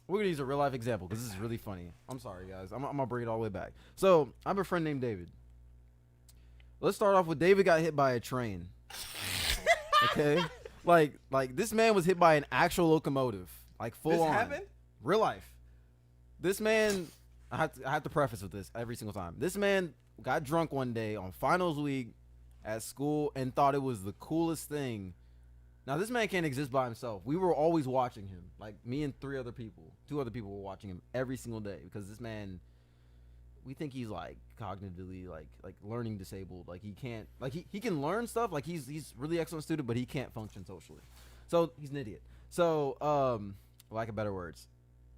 we're gonna use a real life example because this is really funny. I'm sorry, guys. I'm gonna bring it all the way back. So I have a friend named David. Let's start off with David got hit by a train. Okay, like this man was hit by an actual locomotive, like full This on. happened? Real life. This man, I have to preface with this every single time. This man got drunk one day on finals week at school and thought it was the coolest thing. Now this man can't exist by himself. We were always watching him. Like me and two other people were watching him every single day because this man, we think he's like cognitively like learning disabled. Like he can't, like he can learn stuff. Like he's really excellent student, but he can't function socially. So he's an idiot. So lack of better words,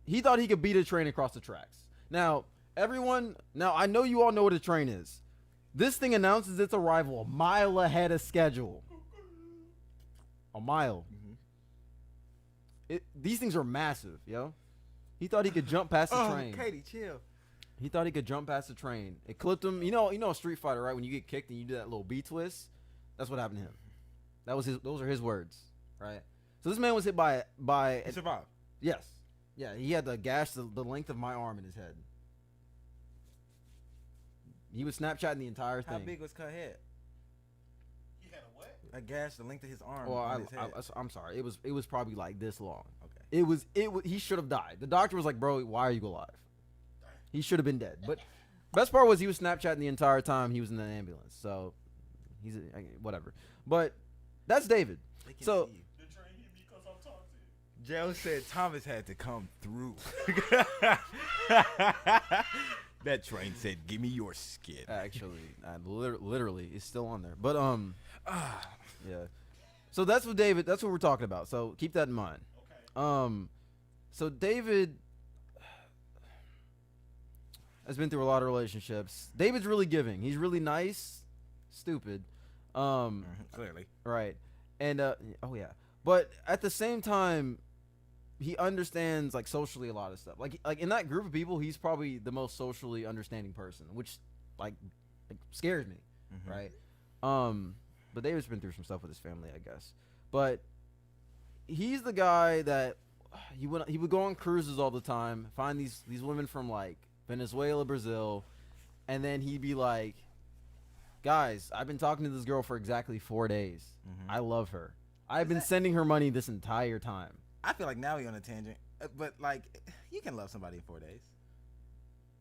he thought he could beat a train across the tracks. Now I know you all know what a train is. This thing announces its arrival a mile ahead of schedule. A mile. These things are massive, yo. He thought he could jump past the train. Katie, chill. He thought he could jump past the train. It clipped him. You know a Street Fighter, right? When you get kicked and you do that little B twist, that's what happened to him. Those are his words, right? So this man was hit by He survived. yes, yeah. He had the gash the length of my arm in his head. He was Snapchatting the entire thing. How big was Cut head? He had a what? A gash the length of his arm. Well, on his head. I'm sorry. It was probably like this long. Okay. It was. He should have died. The doctor was like, "Bro, why are you alive?" He should have been dead. But best part was he was Snapchatting the entire time he was in the ambulance. So he's whatever. But that's David. They can So see you. The train hit me because I'm toxic. Joe said Thomas had to come through. That train said, "Give me your skin." actually, literally, it's still on there. But yeah. So that's what David. That's what we're talking about. So keep that in mind. Okay. So David has been through a lot of relationships. David's really giving. He's really nice, stupid. Clearly. Right. And oh yeah. But at the same time, he understands like socially a lot of stuff. Like in that group of people, he's probably the most socially understanding person, which like scares me, right? But David's been through some stuff with his family, I guess. But he's the guy that he would go on cruises all the time, find these women from like Venezuela, Brazil, and then he'd be like, "Guys, I've been talking to this girl for exactly 4 days. I love her. I've been sending her money this entire time." I feel like now we're on a tangent, but like you can love somebody in 4 days.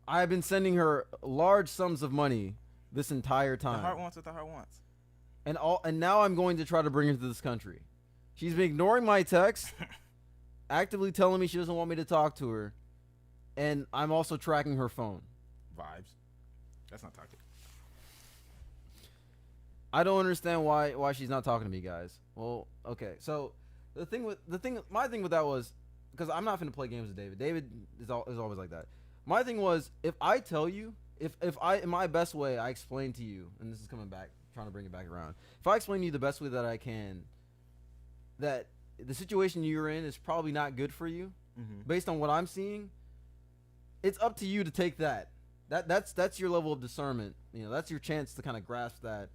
I've been sending her large sums of money this entire time. The heart wants what the heart wants. And now I'm going to try to bring her to this country. She's been ignoring my texts, actively telling me she doesn't want me to talk to her, and I'm also tracking her phone. Vibes. That's not talking. I don't understand why she's not talking to me, guys. Well, okay. So my thing with that was, because I'm not finna play games with David. David is always like that. My thing was, if I tell you, if I in my best way I explain to you, and this is coming back, trying to bring it back around. If I explain to you the best way that I can, that the situation you're in is probably not good for you, based on what I'm seeing, it's up to you to take that. That's your level of discernment. You know, that's your chance to kind of grasp that,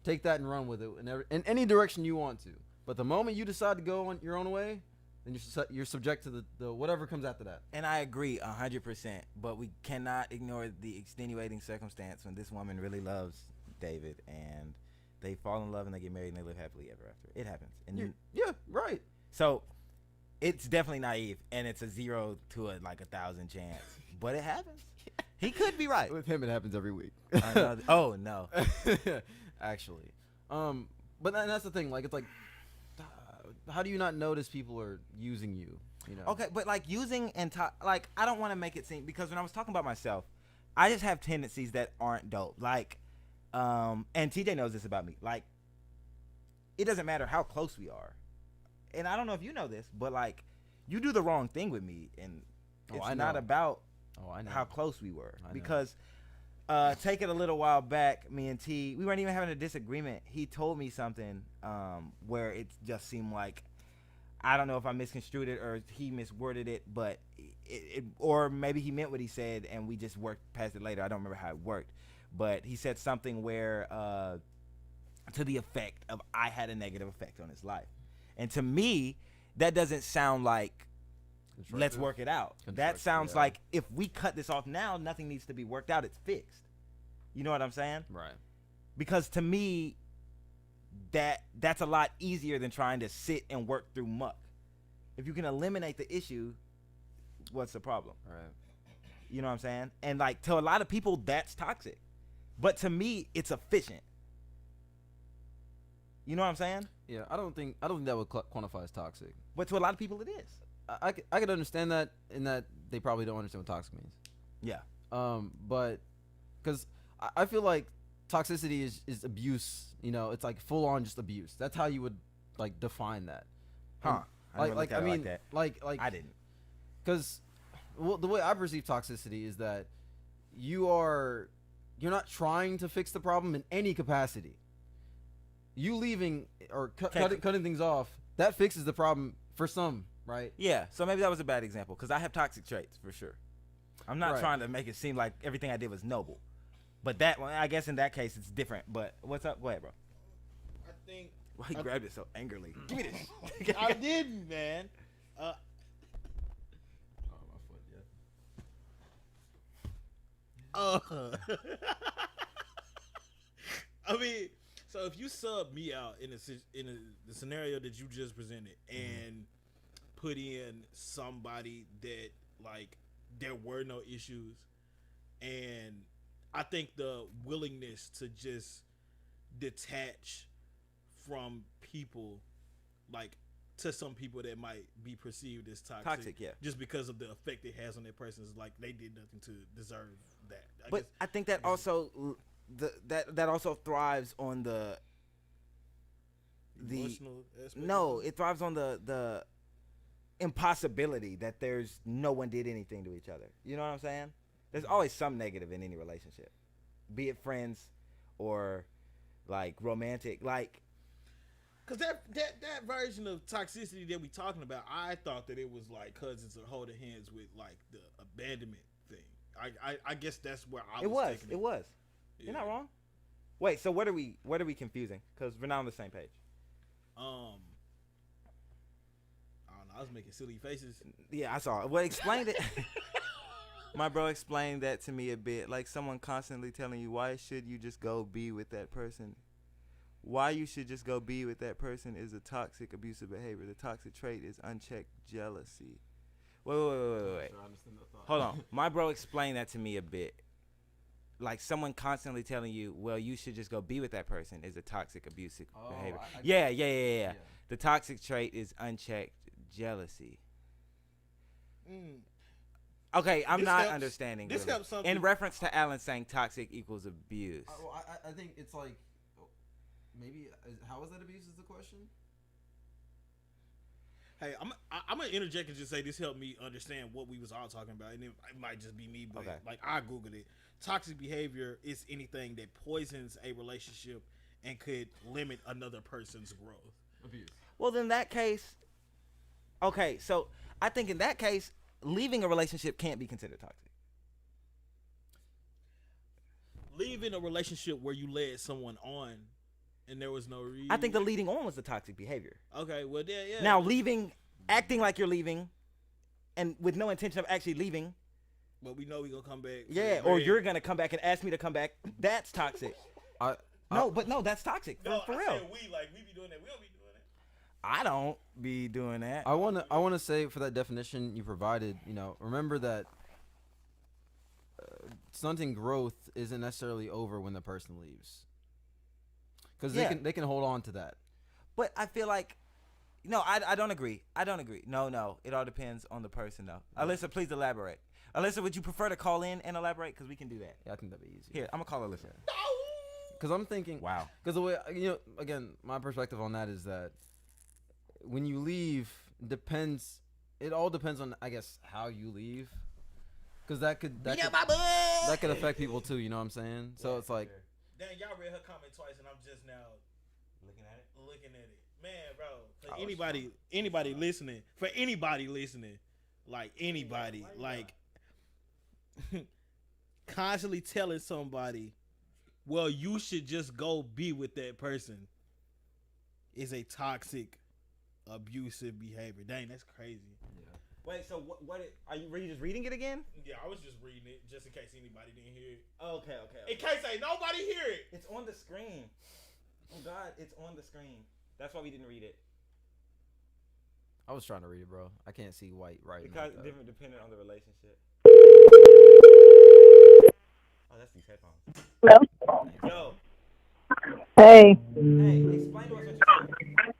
take that and run with it in any direction you want to. But the moment you decide to go on your own way, then you're subject to the whatever comes after that. And I agree 100%, but we cannot ignore the extenuating circumstance when this woman really loves David and they fall in love and they get married and they live happily ever after. It happens. And Yeah, right. so it's definitely naive and it's a 0 to 1,000 chance, but it happens. He could be right. With him, it happens every week. Oh no. Actually, but that's the thing. Like, it's like, how do you not notice people are using you? You know. Okay, but like using and like I don't want to make it seem, because when I was talking about myself, I just have tendencies that aren't dope. Like, and TJ knows this about me. Like, it doesn't matter how close we are, and I don't know if you know this, but like, you do the wrong thing with me, and it's not about how close we were. Because take it a little while back, me and T, we weren't even having a disagreement. He told me something where it just seemed like I don't know if I misconstrued it or he misworded it, but or maybe he meant what he said and we just worked past it later. I don't remember how it worked, but he said something where to the effect of I had a negative effect on his life, and to me that doesn't sound like let's work it out. That sounds like if we cut this off now, nothing needs to be worked out. It's fixed. You know what I'm saying? Right. Because to me, that's a lot easier than trying to sit and work through muck. If you can eliminate the issue, what's the problem? Right. You know what I'm saying? And like to a lot of people, that's toxic, but to me, it's efficient. You know what I'm saying? Yeah, I don't think that would quantify as toxic. But to a lot of people, it is. I could understand that in that they probably don't understand what toxic means. Yeah. But because I feel like toxicity is abuse. You know, it's like full on just abuse. That's how you would like define that. Huh? I mean, that. like I didn't. Because the way I perceive toxicity is that you're not trying to fix the problem in any capacity. You leaving or cutting things off, that fixes the problem for some, right? Yeah, so maybe that was a bad example because I have toxic traits for sure. I'm not trying to make it seem like everything I did was noble, but I guess in that case it's different. But what's up? Go ahead, bro. I think. Why he grabbed it so angrily? Give me this. I didn't, man. Oh, my foot, yeah. I mean, so if you sub me out in the scenario that you just presented and put in somebody that like there were no issues, and I think the willingness to just detach from people, like to some people that might be perceived as toxic, yeah, just because of the effect it has on that person, is like they did nothing to deserve that. I think that also that also thrives on the emotional aspect. No, it thrives on the impossibility that there's no one did anything to each other. You know what I'm saying? There's always some negative in any relationship, be it friends or like romantic, like. Cause that version of toxicity that we talking about, I thought that it was like cousins are holding hands with like the abandonment thing. I guess that's where I was. It was. Yeah. You're not wrong. Wait, so what are we confusing? Because we're not on the same page. I don't know. I was making silly faces. Yeah, I saw it. Well, explained it. My bro explained that to me a bit. Like someone constantly telling you, why should you just go be with that person? Why you should just go be with that person is a toxic, abusive behavior. The toxic trait is unchecked jealousy. Wait. Hold on. My bro explained that to me a bit. Like someone constantly telling you, well, you should just go be with that person is a toxic, abusive behavior. Yeah. The toxic trait is unchecked jealousy. Okay, I'm not understanding. This really. helps something. In reference to Alan saying toxic equals abuse. I think it's like, maybe how is that abuse is the question? Hey, I'm gonna interject and just say this helped me understand what we was all talking about, and it might just be me, but like I googled it. Toxic behavior is anything that poisons a relationship and could limit another person's growth. Abuse. Well, in that case, okay, so I think in that case, leaving a relationship can't be considered toxic. Leaving a relationship where you led someone on and there was no reason. I think the leading on was the toxic behavior. Okay, well, yeah. Now, leaving, acting like you're leaving, and with no intention of actually leaving. But we know we're going to come back. Yeah, or you're going to come back and ask me to come back. That's toxic. No, that's toxic. For real. Said we be doing that. We don't be doing that. I don't be doing that. I want to say for that definition you provided, remember that stunting growth isn't necessarily over when the person leaves. Because they can hold on to that. But I feel like, no, I don't agree. No, it all depends on the person, though. Alyssa, please elaborate. Alyssa, would you prefer to call in and elaborate? Because we can do that. Yeah, I think that'd be easy. Here, I'm going to call Alyssa. Because I'm thinking, wow. Because the way, again, my perspective on that is that when you leave, it all depends on, I guess, how you leave. Because that could affect people too, you know what I'm saying? So it's like. Dang, y'all read her comment twice, and I'm just now looking at it. Man, bro, for anybody listening, like anybody, like constantly telling somebody, well, you should just go be with that person, is a toxic, abusive behavior. Dang, that's crazy. Wait, so were you just reading it again? Yeah, I was just reading it just in case anybody didn't hear it. Okay. In case ain't nobody hear it. It's on the screen. Oh God, it's on the screen. That's why we didn't read it. I was trying to read it, bro. I can't see white writing. Because like that. different depending on the relationship. Oh, that's these headphones. Hello? Yo, Hey. hey, explain to us what you're saying.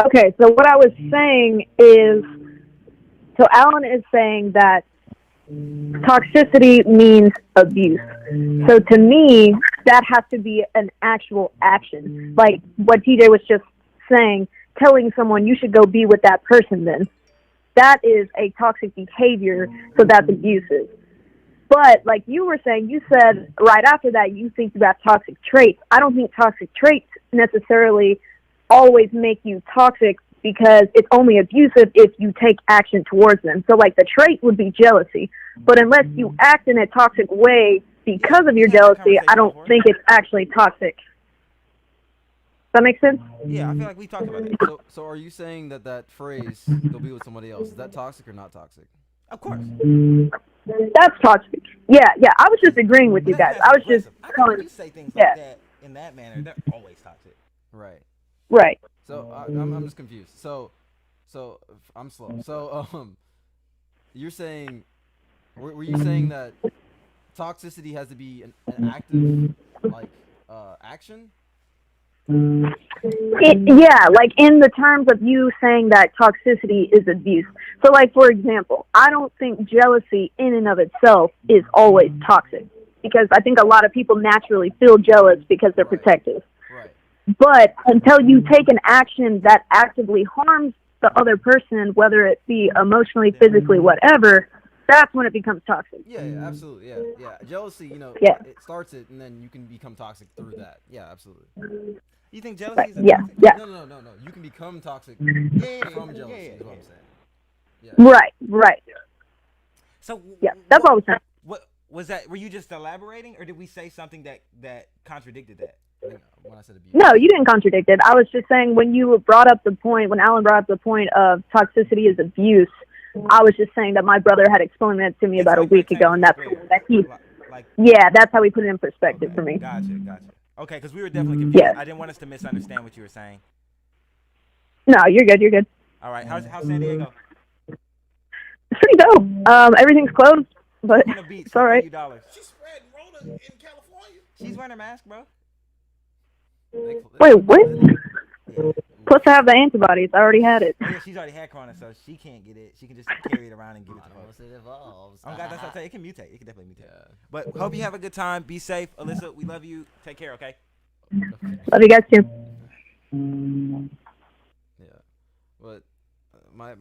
Okay, so what I was saying is, so Alan is saying that toxicity means abuse. So to me, that has to be an actual action. Like what TJ was just saying, telling someone you should go be with that person then. That is a toxic behavior, so that's abusive. But like you were saying, you said right after that you think you have toxic traits. I don't think toxic traits necessarily always make you toxic, because it's only abusive if you take action towards them. So like the trait would be jealousy, but unless you act in a toxic way because of your jealousy, I don't think it's actually toxic. Does that make sense? Yeah, I feel like we talked about that. So are you saying that phrase, go be with somebody else, is that toxic or not toxic? Of course. That's toxic. Yeah. I was just agreeing with you guys. I was just when you say things like that in that manner, they're always toxic. Right. Right. So I'm just confused. So I'm slow. So you're saying, were you saying that toxicity has to be an active like action? Yeah, like in the terms of you saying that toxicity is abuse. So like, for example, I don't think jealousy in and of itself is always toxic, because I think a lot of people naturally feel jealous because they're protective. Right. But until you take an action that actively harms the other person, whether it be emotionally, physically, whatever, that's when it becomes toxic. Yeah, absolutely. Yeah. Jealousy, it starts it, and then you can become toxic through that. Yeah, absolutely. You think jealousy is toxic? No. You can become toxic Yeah, from jealousy. Is what I'm saying. Yeah. Right. So that's what I was saying. What was that? Were you just elaborating, or did we say something that contradicted that? When I said abuse. No, you didn't contradict it. I was just saying when Alan brought up the point of toxicity is abuse, I was just saying that my brother had explained that to me about a week ago, and that's how we put it in perspective for me. Gotcha. Okay, because we were definitely confused. Yeah. I didn't want us to misunderstand what you were saying. No, you're good. All right, how's San Diego? It's pretty dope. Everything's closed, but it's all right. $30. She's spreading Rona in California. She's wearing a mask, bro. Wait, what? Plus, I have the antibodies. I already had it. Yeah, she's already had corona, so she can't get it. She can just carry it around and give it to folks. Once it evolves. Oh God, that's what I tell you. It can mutate. It can definitely mutate. Yeah. But hope you have a good time. Be safe, Alyssa. We love you. Take care. Okay. Love you guys too. Yeah, but my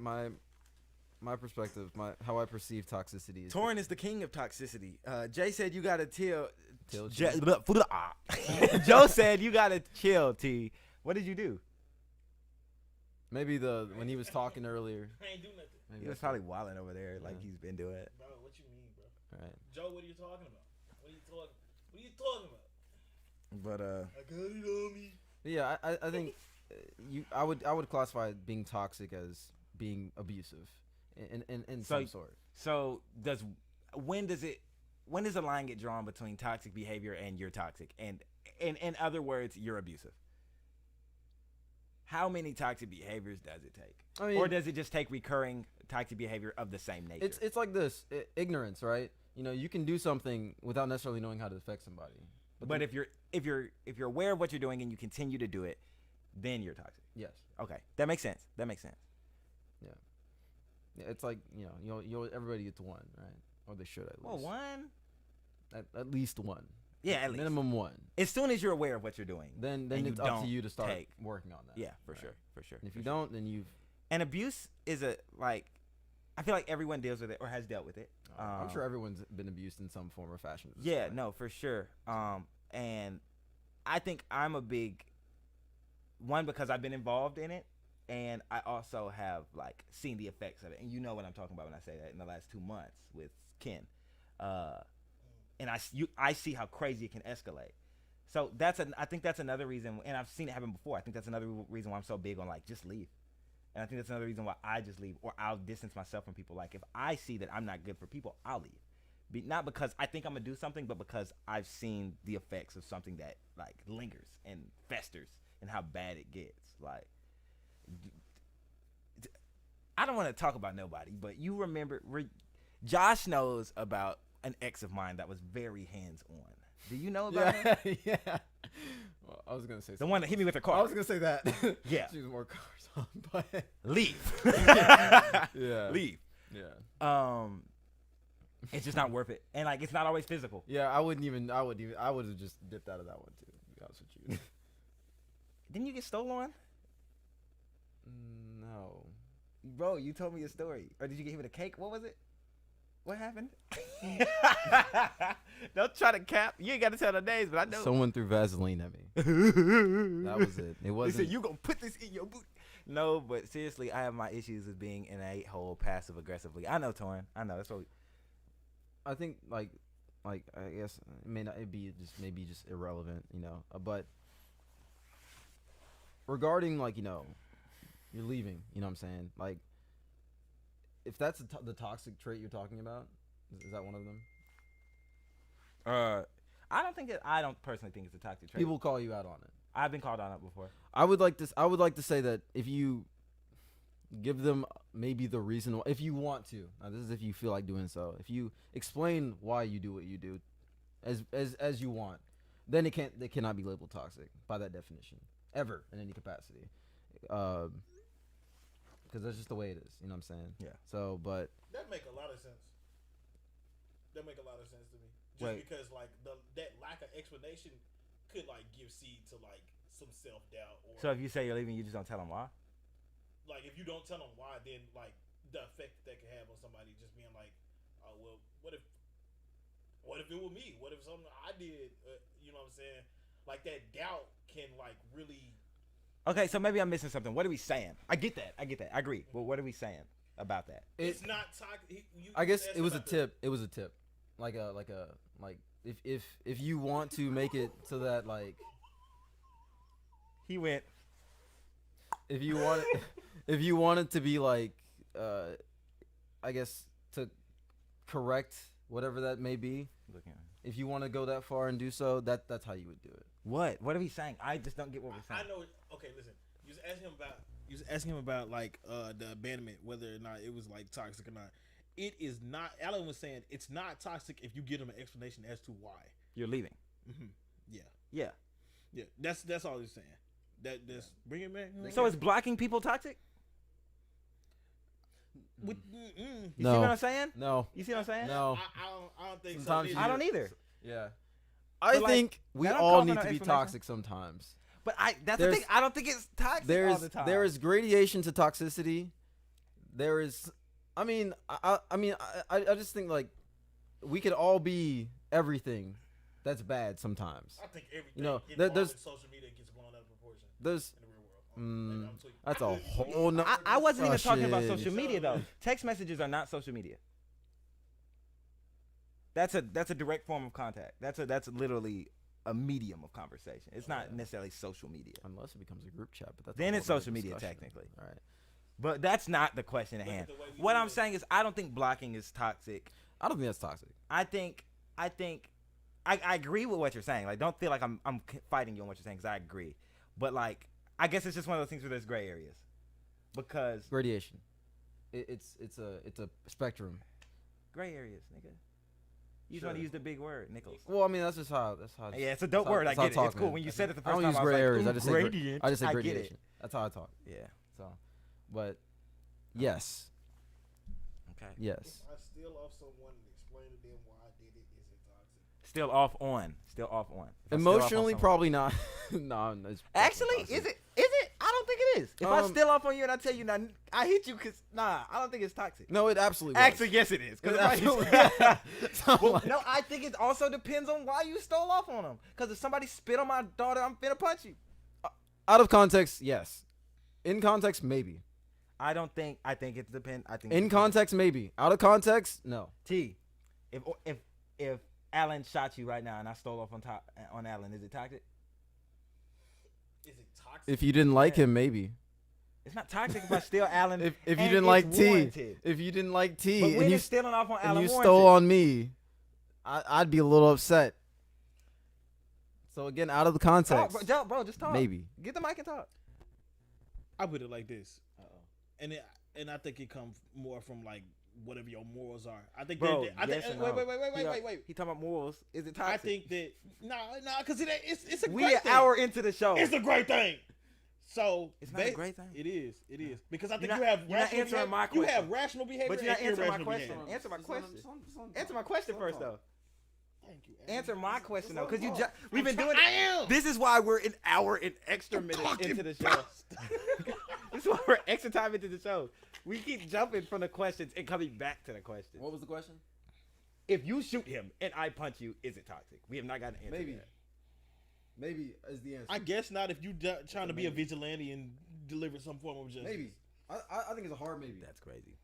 perspective, how I perceive toxicity is. Torrin is the king of toxicity. Jay said you gotta chill. Chill. Joe said you gotta chill. T. What did you do? Maybe when he was talking earlier. I ain't do nothing. He was probably wilding over there like he's been doing. Bro, what you mean, bro? All right. Joe, what are you talking about? What are you talking about? But I got it on me. Yeah, I think I would classify being toxic as being abusive in some sort. So when does the line get drawn between toxic behavior and you're toxic, and in other words, you're abusive? How many toxic behaviors does it take? I mean, or does it just take recurring toxic behavior of the same nature? It's like this, ignorance, right? You can do something without necessarily knowing how to affect somebody. But if you're aware of what you're doing and you continue to do it, then you're toxic. Yes. Okay, that makes sense. Yeah, it's like everybody gets one, right? Or they should at least. Well, one. At least one. Yeah, at least. Minimum one. As soon as you're aware of what you're doing, then it's up to you to start working on that. Yeah, for right? sure. And if you don't, then you've. And abuse is I feel like everyone deals with it or has dealt with it. I'm sure everyone's been abused in some form or fashion. Yeah, no, for sure. And I think I'm a big one, because I've been involved in it, and I also have like seen the effects of it, and you know what I'm talking about when I say that, in the last 2 months with Ken, and I see how crazy it can escalate. So I think that's another reason, and I've seen it happen before. I think that's another reason why I'm so big on like just leave, and I think that's another reason why I just leave, or I'll distance myself from people. Like if I see that I'm not good for people, I'll leave. Not because I think I'm gonna do something, but because I've seen the effects of something that like lingers and festers, and how bad it gets. Like, I don't want to talk about nobody, but you remember, Josh knows about an ex of mine that was very hands-on. Do you know about him? Yeah. Well, I was gonna say The one that hit me with her car. I was gonna say that. Yeah. She was more cars on, but Leave. yeah. Leave. Yeah. It's just not worth it, and like it's not always physical. Yeah, I would have just dipped out of that one too, to be honest with you. Didn't you get stolen? No. Bro, you told me a story. Or did you give it a cake? What was it? What happened? Don't try to cap. You ain't got to tell the names, but I know. Someone threw Vaseline at me. That was it. It They wasn't. said, you going to put this in your boot. No, but seriously, I have my issues with being in a hole passive aggressively. I know, Torrin. I know. That's what I think like I guess it may not it be just maybe just irrelevant, you know. But regarding like, you know, you're leaving, you know what I'm saying? Like if that's the toxic trait you're talking about, is that one of them? I don't personally think it's a toxic trait. People call you out on it. I've been called on it before. I would like to say that if you give them maybe the reason why, if you want to. Now this is if you feel like doing so. If you explain why you do what you do, as you want, then they cannot be labeled toxic by that definition ever in any capacity, because that's just the way it is. You know what I'm saying? Yeah. So, but That make a lot of sense. That make a lot of sense to me. Just Wait. because like that lack of explanation could like give seed to like some self doubt, or So if you say you're leaving, you just don't tell them why? like if you don't tell them why, then like the effect that can have on somebody just being like, oh well, what if it were me? What if something I did? You know what I'm saying? Like that doubt can like really. Okay, so maybe I'm missing something. What are we saying? I get that. I agree. But what are we saying about that? It's not toxic. I guess it was a tip. It was a tip, like if you want to make it so that like He went. if you want it to be like I guess to correct whatever that may be, if you want to go that far and do so, that's how you would do it. What are we saying? I just don't get what we're saying. I know. Okay, listen. You was asking him about like the abandonment, whether or not it was like toxic or not. It is not. Alan was saying it's not toxic if you give them an explanation as to why You're leaving. Mm-hmm. Yeah. Yeah. That's all he's saying. That's bring it back. So is blocking people toxic? With, You No. see what I'm saying? No. You see what I'm saying? No. I don't think Sometimes so. you I don't either. Yeah. I like, think we that don't all call for need no to be explanation. toxic sometimes. But that's There's- the thing. I don't think it's toxic all the time. There is gradation to toxicity. There is, I mean, I just think like we could all be everything that's bad sometimes. I think everything You know, involved there's- in social media gets blown out of proportion There's, in the real world. Maybe I'm tweaking. that's a whole nother. I wasn't even talking about shit. social media though. Text messages are not social media. That's a direct form of contact. That's literally a medium of conversation. It's not necessarily social media. Unless it becomes a group chat, but that's a Then whole it's other social media discussion. technically. All right. But that's not the question at Look at hand. the way we What do I'm it. saying is I don't think blocking is toxic. I don't think that's toxic. I agree with what you're saying. Like, don't feel like I'm fighting you on what you're saying, because I agree. But like, I guess it's just one of those things where there's gray areas, because Gradation. It's a spectrum. gray areas, nigga. You just Sure. want to use the big word, Nichols. Well, I mean that's how. Yeah, it's a dope that's how- word. I that's how get it. talk, It's cool. man. When you said it the I first don't time, use I was gray like, areas. ooh, I just say gradient. I just say I get it. gradation. That's how I talk. Yeah. So, but yes, Okay. yes. If I steal off someone and explain to them why I did it, is it toxic? Still off on. If I steal off on Emotionally, someone- probably not. No, it's Actually, toxic. is it? I don't think it is. If I Um, steal off on you and I tell you, nah, I hit you, because I don't think it's toxic. No, it absolutely. Was. Actually, yes, it is. 'Cause It if I- absolutely- So, Well, like- no, I think it also depends on why you stole off on them. Because if somebody spit on my daughter, I'm finna punch you. Out of context, yes. In context, maybe. I think it depends. I think In context, maybe. Out of context, no. T, if Alan shot you right now and I stole off on Alan, is it toxic? Is it toxic? If you didn't like him, maybe. It's not toxic if I steal Alan. If you and didn't it's like T, warranted. if you didn't like T, But when and you is stealing off on Alan and you warranted? stole on me, I'd be a little upset. So again, out of the context, Bro, just talk. maybe. Get the mic and talk. I put it like this, and I think it comes more from like whatever your morals are. I think Bro, I yes think, or no? wait. He talking about morals. Is it toxic? I think that because it's a we great an thing. hour into the show. It's a great thing. So It's not a great thing. It is because I think You're you not- have you're not rational answering behavior. my You question. have rational behavior, But you're not and answering my irrational question. behavior. Answer my question. Answer my question first, though. Thank you. Answer my question though, because we've been doing. I am. This is why we're an hour and extra minutes into the show. This is why we're extra time into the show. We keep jumping from the questions and coming back to the question. What was the question? If you shoot him and I punch you, is it toxic? We have not gotten an answer. Maybe. yet. Maybe is the answer. I guess not if you trying to be a vigilante and deliver some form of justice. Maybe. I think it's a hard maybe. That's crazy.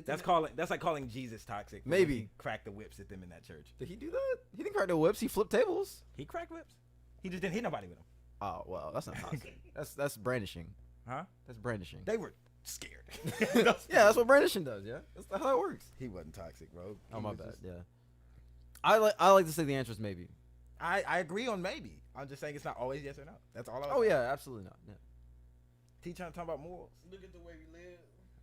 That's like calling Jesus toxic. when Maybe. he cracked the whips at them in that church. Did he do that? He didn't crack the whips. He flipped tables. He cracked whips. He just didn't hit nobody with them. Oh well, that's not toxic. that's brandishing. Huh? That's brandishing. They were scared. Yeah, that's what brandishing does. Yeah, that's how it works. He wasn't toxic, bro. Oh He my was bad. just- Yeah. I like to say the answer is maybe. I agree on maybe. I'm just saying it's not always yes or no. That's all I was Oh saying. yeah, absolutely not. Yeah. T trying to talk about morals. Look at the way we live.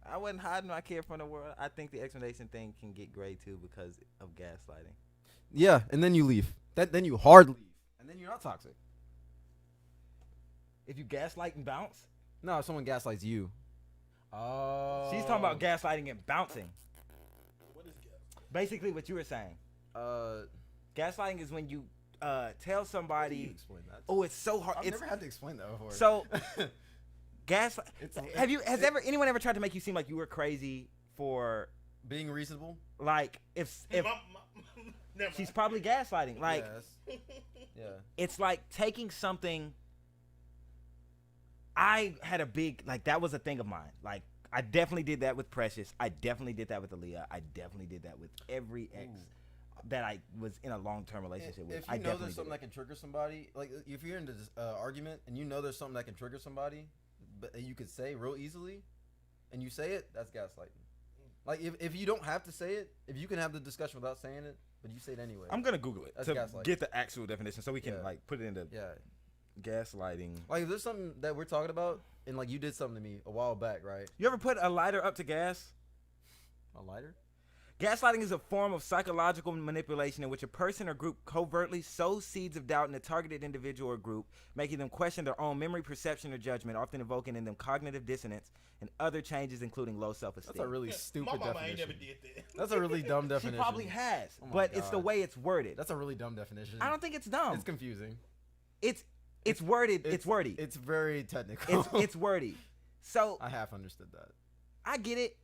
I wasn't hiding my care from the world. I think the explanation thing can get gray too because of gaslighting. Yeah, and then you leave. Then you hard leave, and then you're not toxic. If you gaslight and bounce, No, if someone gaslights you. Oh. she's talking about gaslighting and bouncing. What is gas? Basically, what you were saying. Gaslighting is when you tell somebody, explain that. "Oh, it's so hard." I've It's never had to explain that before. so gaslight. It's- Has anyone ever tried to make you seem like you were crazy for being reasonable. like if Never mind. she's probably gaslighting like. Yes. Yeah. It's like taking something. I had a big, like, that was a thing of mine. Like, I definitely did that with Precious. I definitely did that with Aaliyah. I definitely did that with every ex that I was in a long-term relationship with. If I you know definitely there's something did that can trigger somebody, like if you're in this argument and you know there's something that can trigger somebody, but you could say real easily, and you say it, that's gaslighting. Like if you don't have to say it, if you can have the discussion without saying it, but you say it anyway. I'm gonna Google it That's to gaslighting. get the actual definition so we can Yeah. like put it into Yeah. gaslighting. Like if there's something that we're talking about, and like you did something to me a while back, right? You ever put a lighter up to gas? A lighter? Gaslighting is a form of psychological manipulation in which a person or group covertly sows seeds of doubt in a targeted individual or group, making them question their own memory, perception, or judgment, often evoking in them cognitive dissonance and other changes, including low self-esteem. That's a really My stupid mama definition. ain't never did that. That's a really dumb She definition. probably has, Oh my but it's the God. way it's worded. That's a really dumb definition. I don't think it's dumb. It's confusing. It's worded. It's wordy. It's very technical. It's wordy. So I half understood that. I get it.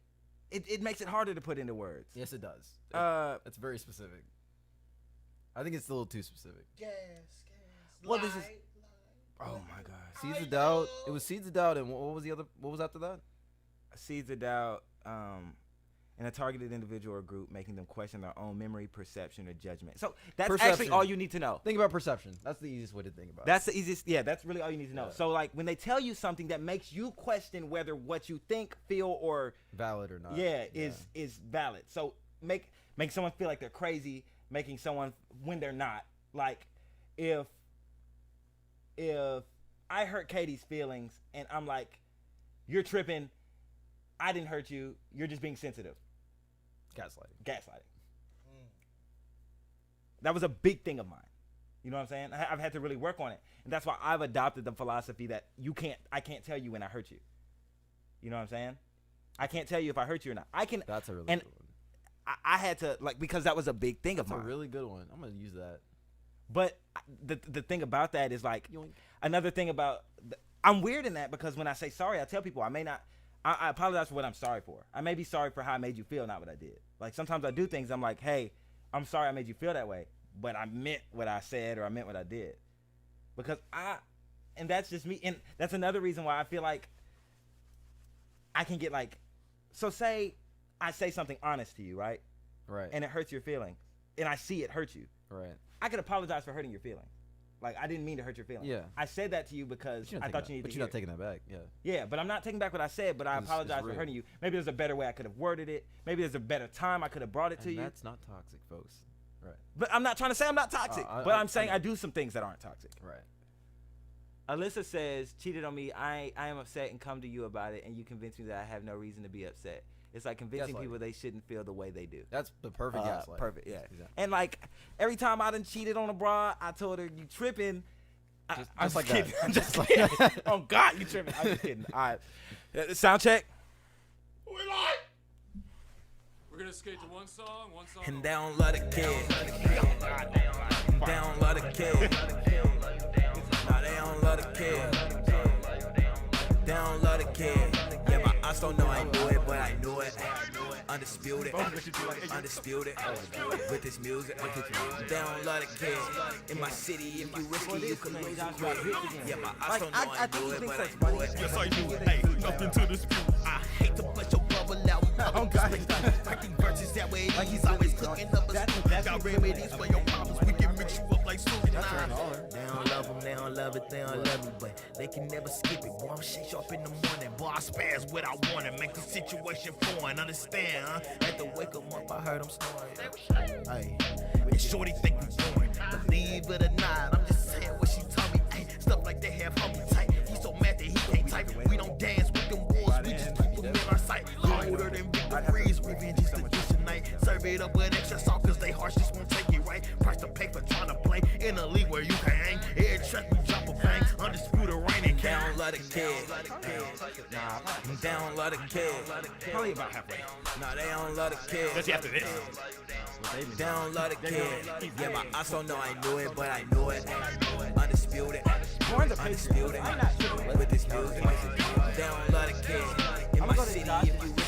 It makes it harder to put into words. Yes, it does. It's very specific. I think it's a little too specific. Gas. Well, this is- Light. Oh my God. Seeds of doubt. It was seeds of doubt, and what was the other? What was after that? Seeds of doubt in a targeted individual or group, making them question their own memory, perception, or judgment. So that's actually Perception. all you need to know. Think about perception. That's the easiest way to think about That's the easiest. Yeah, that's really all you need to know. Yeah. So like when they tell you something that makes you question whether what you think, feel, or it. Valid or not. is valid. So make someone feel like they're crazy, making someone when they're not. Like if I hurt Katie's feelings and I'm like, you're tripping, I didn't hurt you, you're just being sensitive. Gaslighting. That was a big thing of mine. You know what I'm saying? I've had to really work on it. And that's why I've adopted the philosophy that I can't tell you when I hurt you. You know what I'm saying? I can't tell you if I hurt you or not. I can. That's a really and good one. I had to, like, because that was a big thing That's of a mine. really good one. I'm gonna use that. But the thing about that is, like, Yoink. another thing about, I'm weird in that because when I say sorry, I tell people I apologize for what I'm sorry for. I may be sorry for how I made you feel, not what I did. Like, sometimes I do things, I'm like, hey, I'm sorry I made you feel that way, but I meant what I said or I meant what I did. Because And that's just me. And that's another reason why I feel like I can get like, so say I say something honest to you, right? Right. And it hurts your feelings. And I see it hurt you. Right. I could apologize for hurting your feelings. Like, I didn't mean to hurt your feelings. Yeah. I said that to you because I thought you needed But to you're hear not taking that back. Yeah. Yeah, but I'm not taking back what I said, but I 'Cause it's apologize for real. hurting you. Maybe there's a better way I could have worded it. Maybe there's a better time I could have brought it to And you. that's not toxic, folks. Right. But I'm not trying to say I'm not toxic. But I'm saying I do some things that aren't toxic. Right. Alyssa says, cheated on me. I am upset and come to you about it, and you convince me that I have no reason to be upset. It's like convincing Gaslighting. people they shouldn't feel the way they do. That's the perfect gaslight. Perfect, yeah. Exactly. And like every time I done cheated on a broad, I told her you tripping. I'm just like kidding. that. I'm just kidding. Oh God, you tripping? I'm just kidding. All right, sound check. We like. We're gonna skate to one song. And they don't love the kid. They don't love the kid. No, they don't love the kid. They don't love the kid. Yeah, my aunts don't know I knew it, but I knew it. Undisputed, undisputed. With this music, they don't love the kid. In my city, if you risky, you can lose. Yeah, my aunts don't know I knew it, but I knew it. Yes, I do. Hey, nothing to dispute. I hate to put your bubble out. Oh God. Cracking verses that way. He's always cooking up a spoon. Got remedies for your problems. We can mix you up like soup. They don't love them, they don't love it, they don't love me, but they can never skip it. Boy, I'm shake you up in the morning. Boy, I spaz what I want and make the situation foreign. Understand, huh? Had to wake them up, I heard them snoring. Hey, and shorty think we boring. Believe it or not, I'm just saying what she told me. Ay, stuff like they have homie tight. He's so mad that he can't type. We don't dance with them wolves, we just keep them in our sight. Colder than Victor Freeze, revenge is the dish tonight. Serve it up with extra salt, cause they harsh just won't take it right. Price to pay for trying to play in a league where you can hang. Every track we drop a bang, undisputed reigning. They don't love the kid. They don't love the kid. Probably about halfway. Nah, they don't love the kid. Especially after this. They don't love the kid. Yeah, my aunts don't know I knew it, but I knew it. Undisputed, undisputed. With this music, they don't love the kid. In my city, if you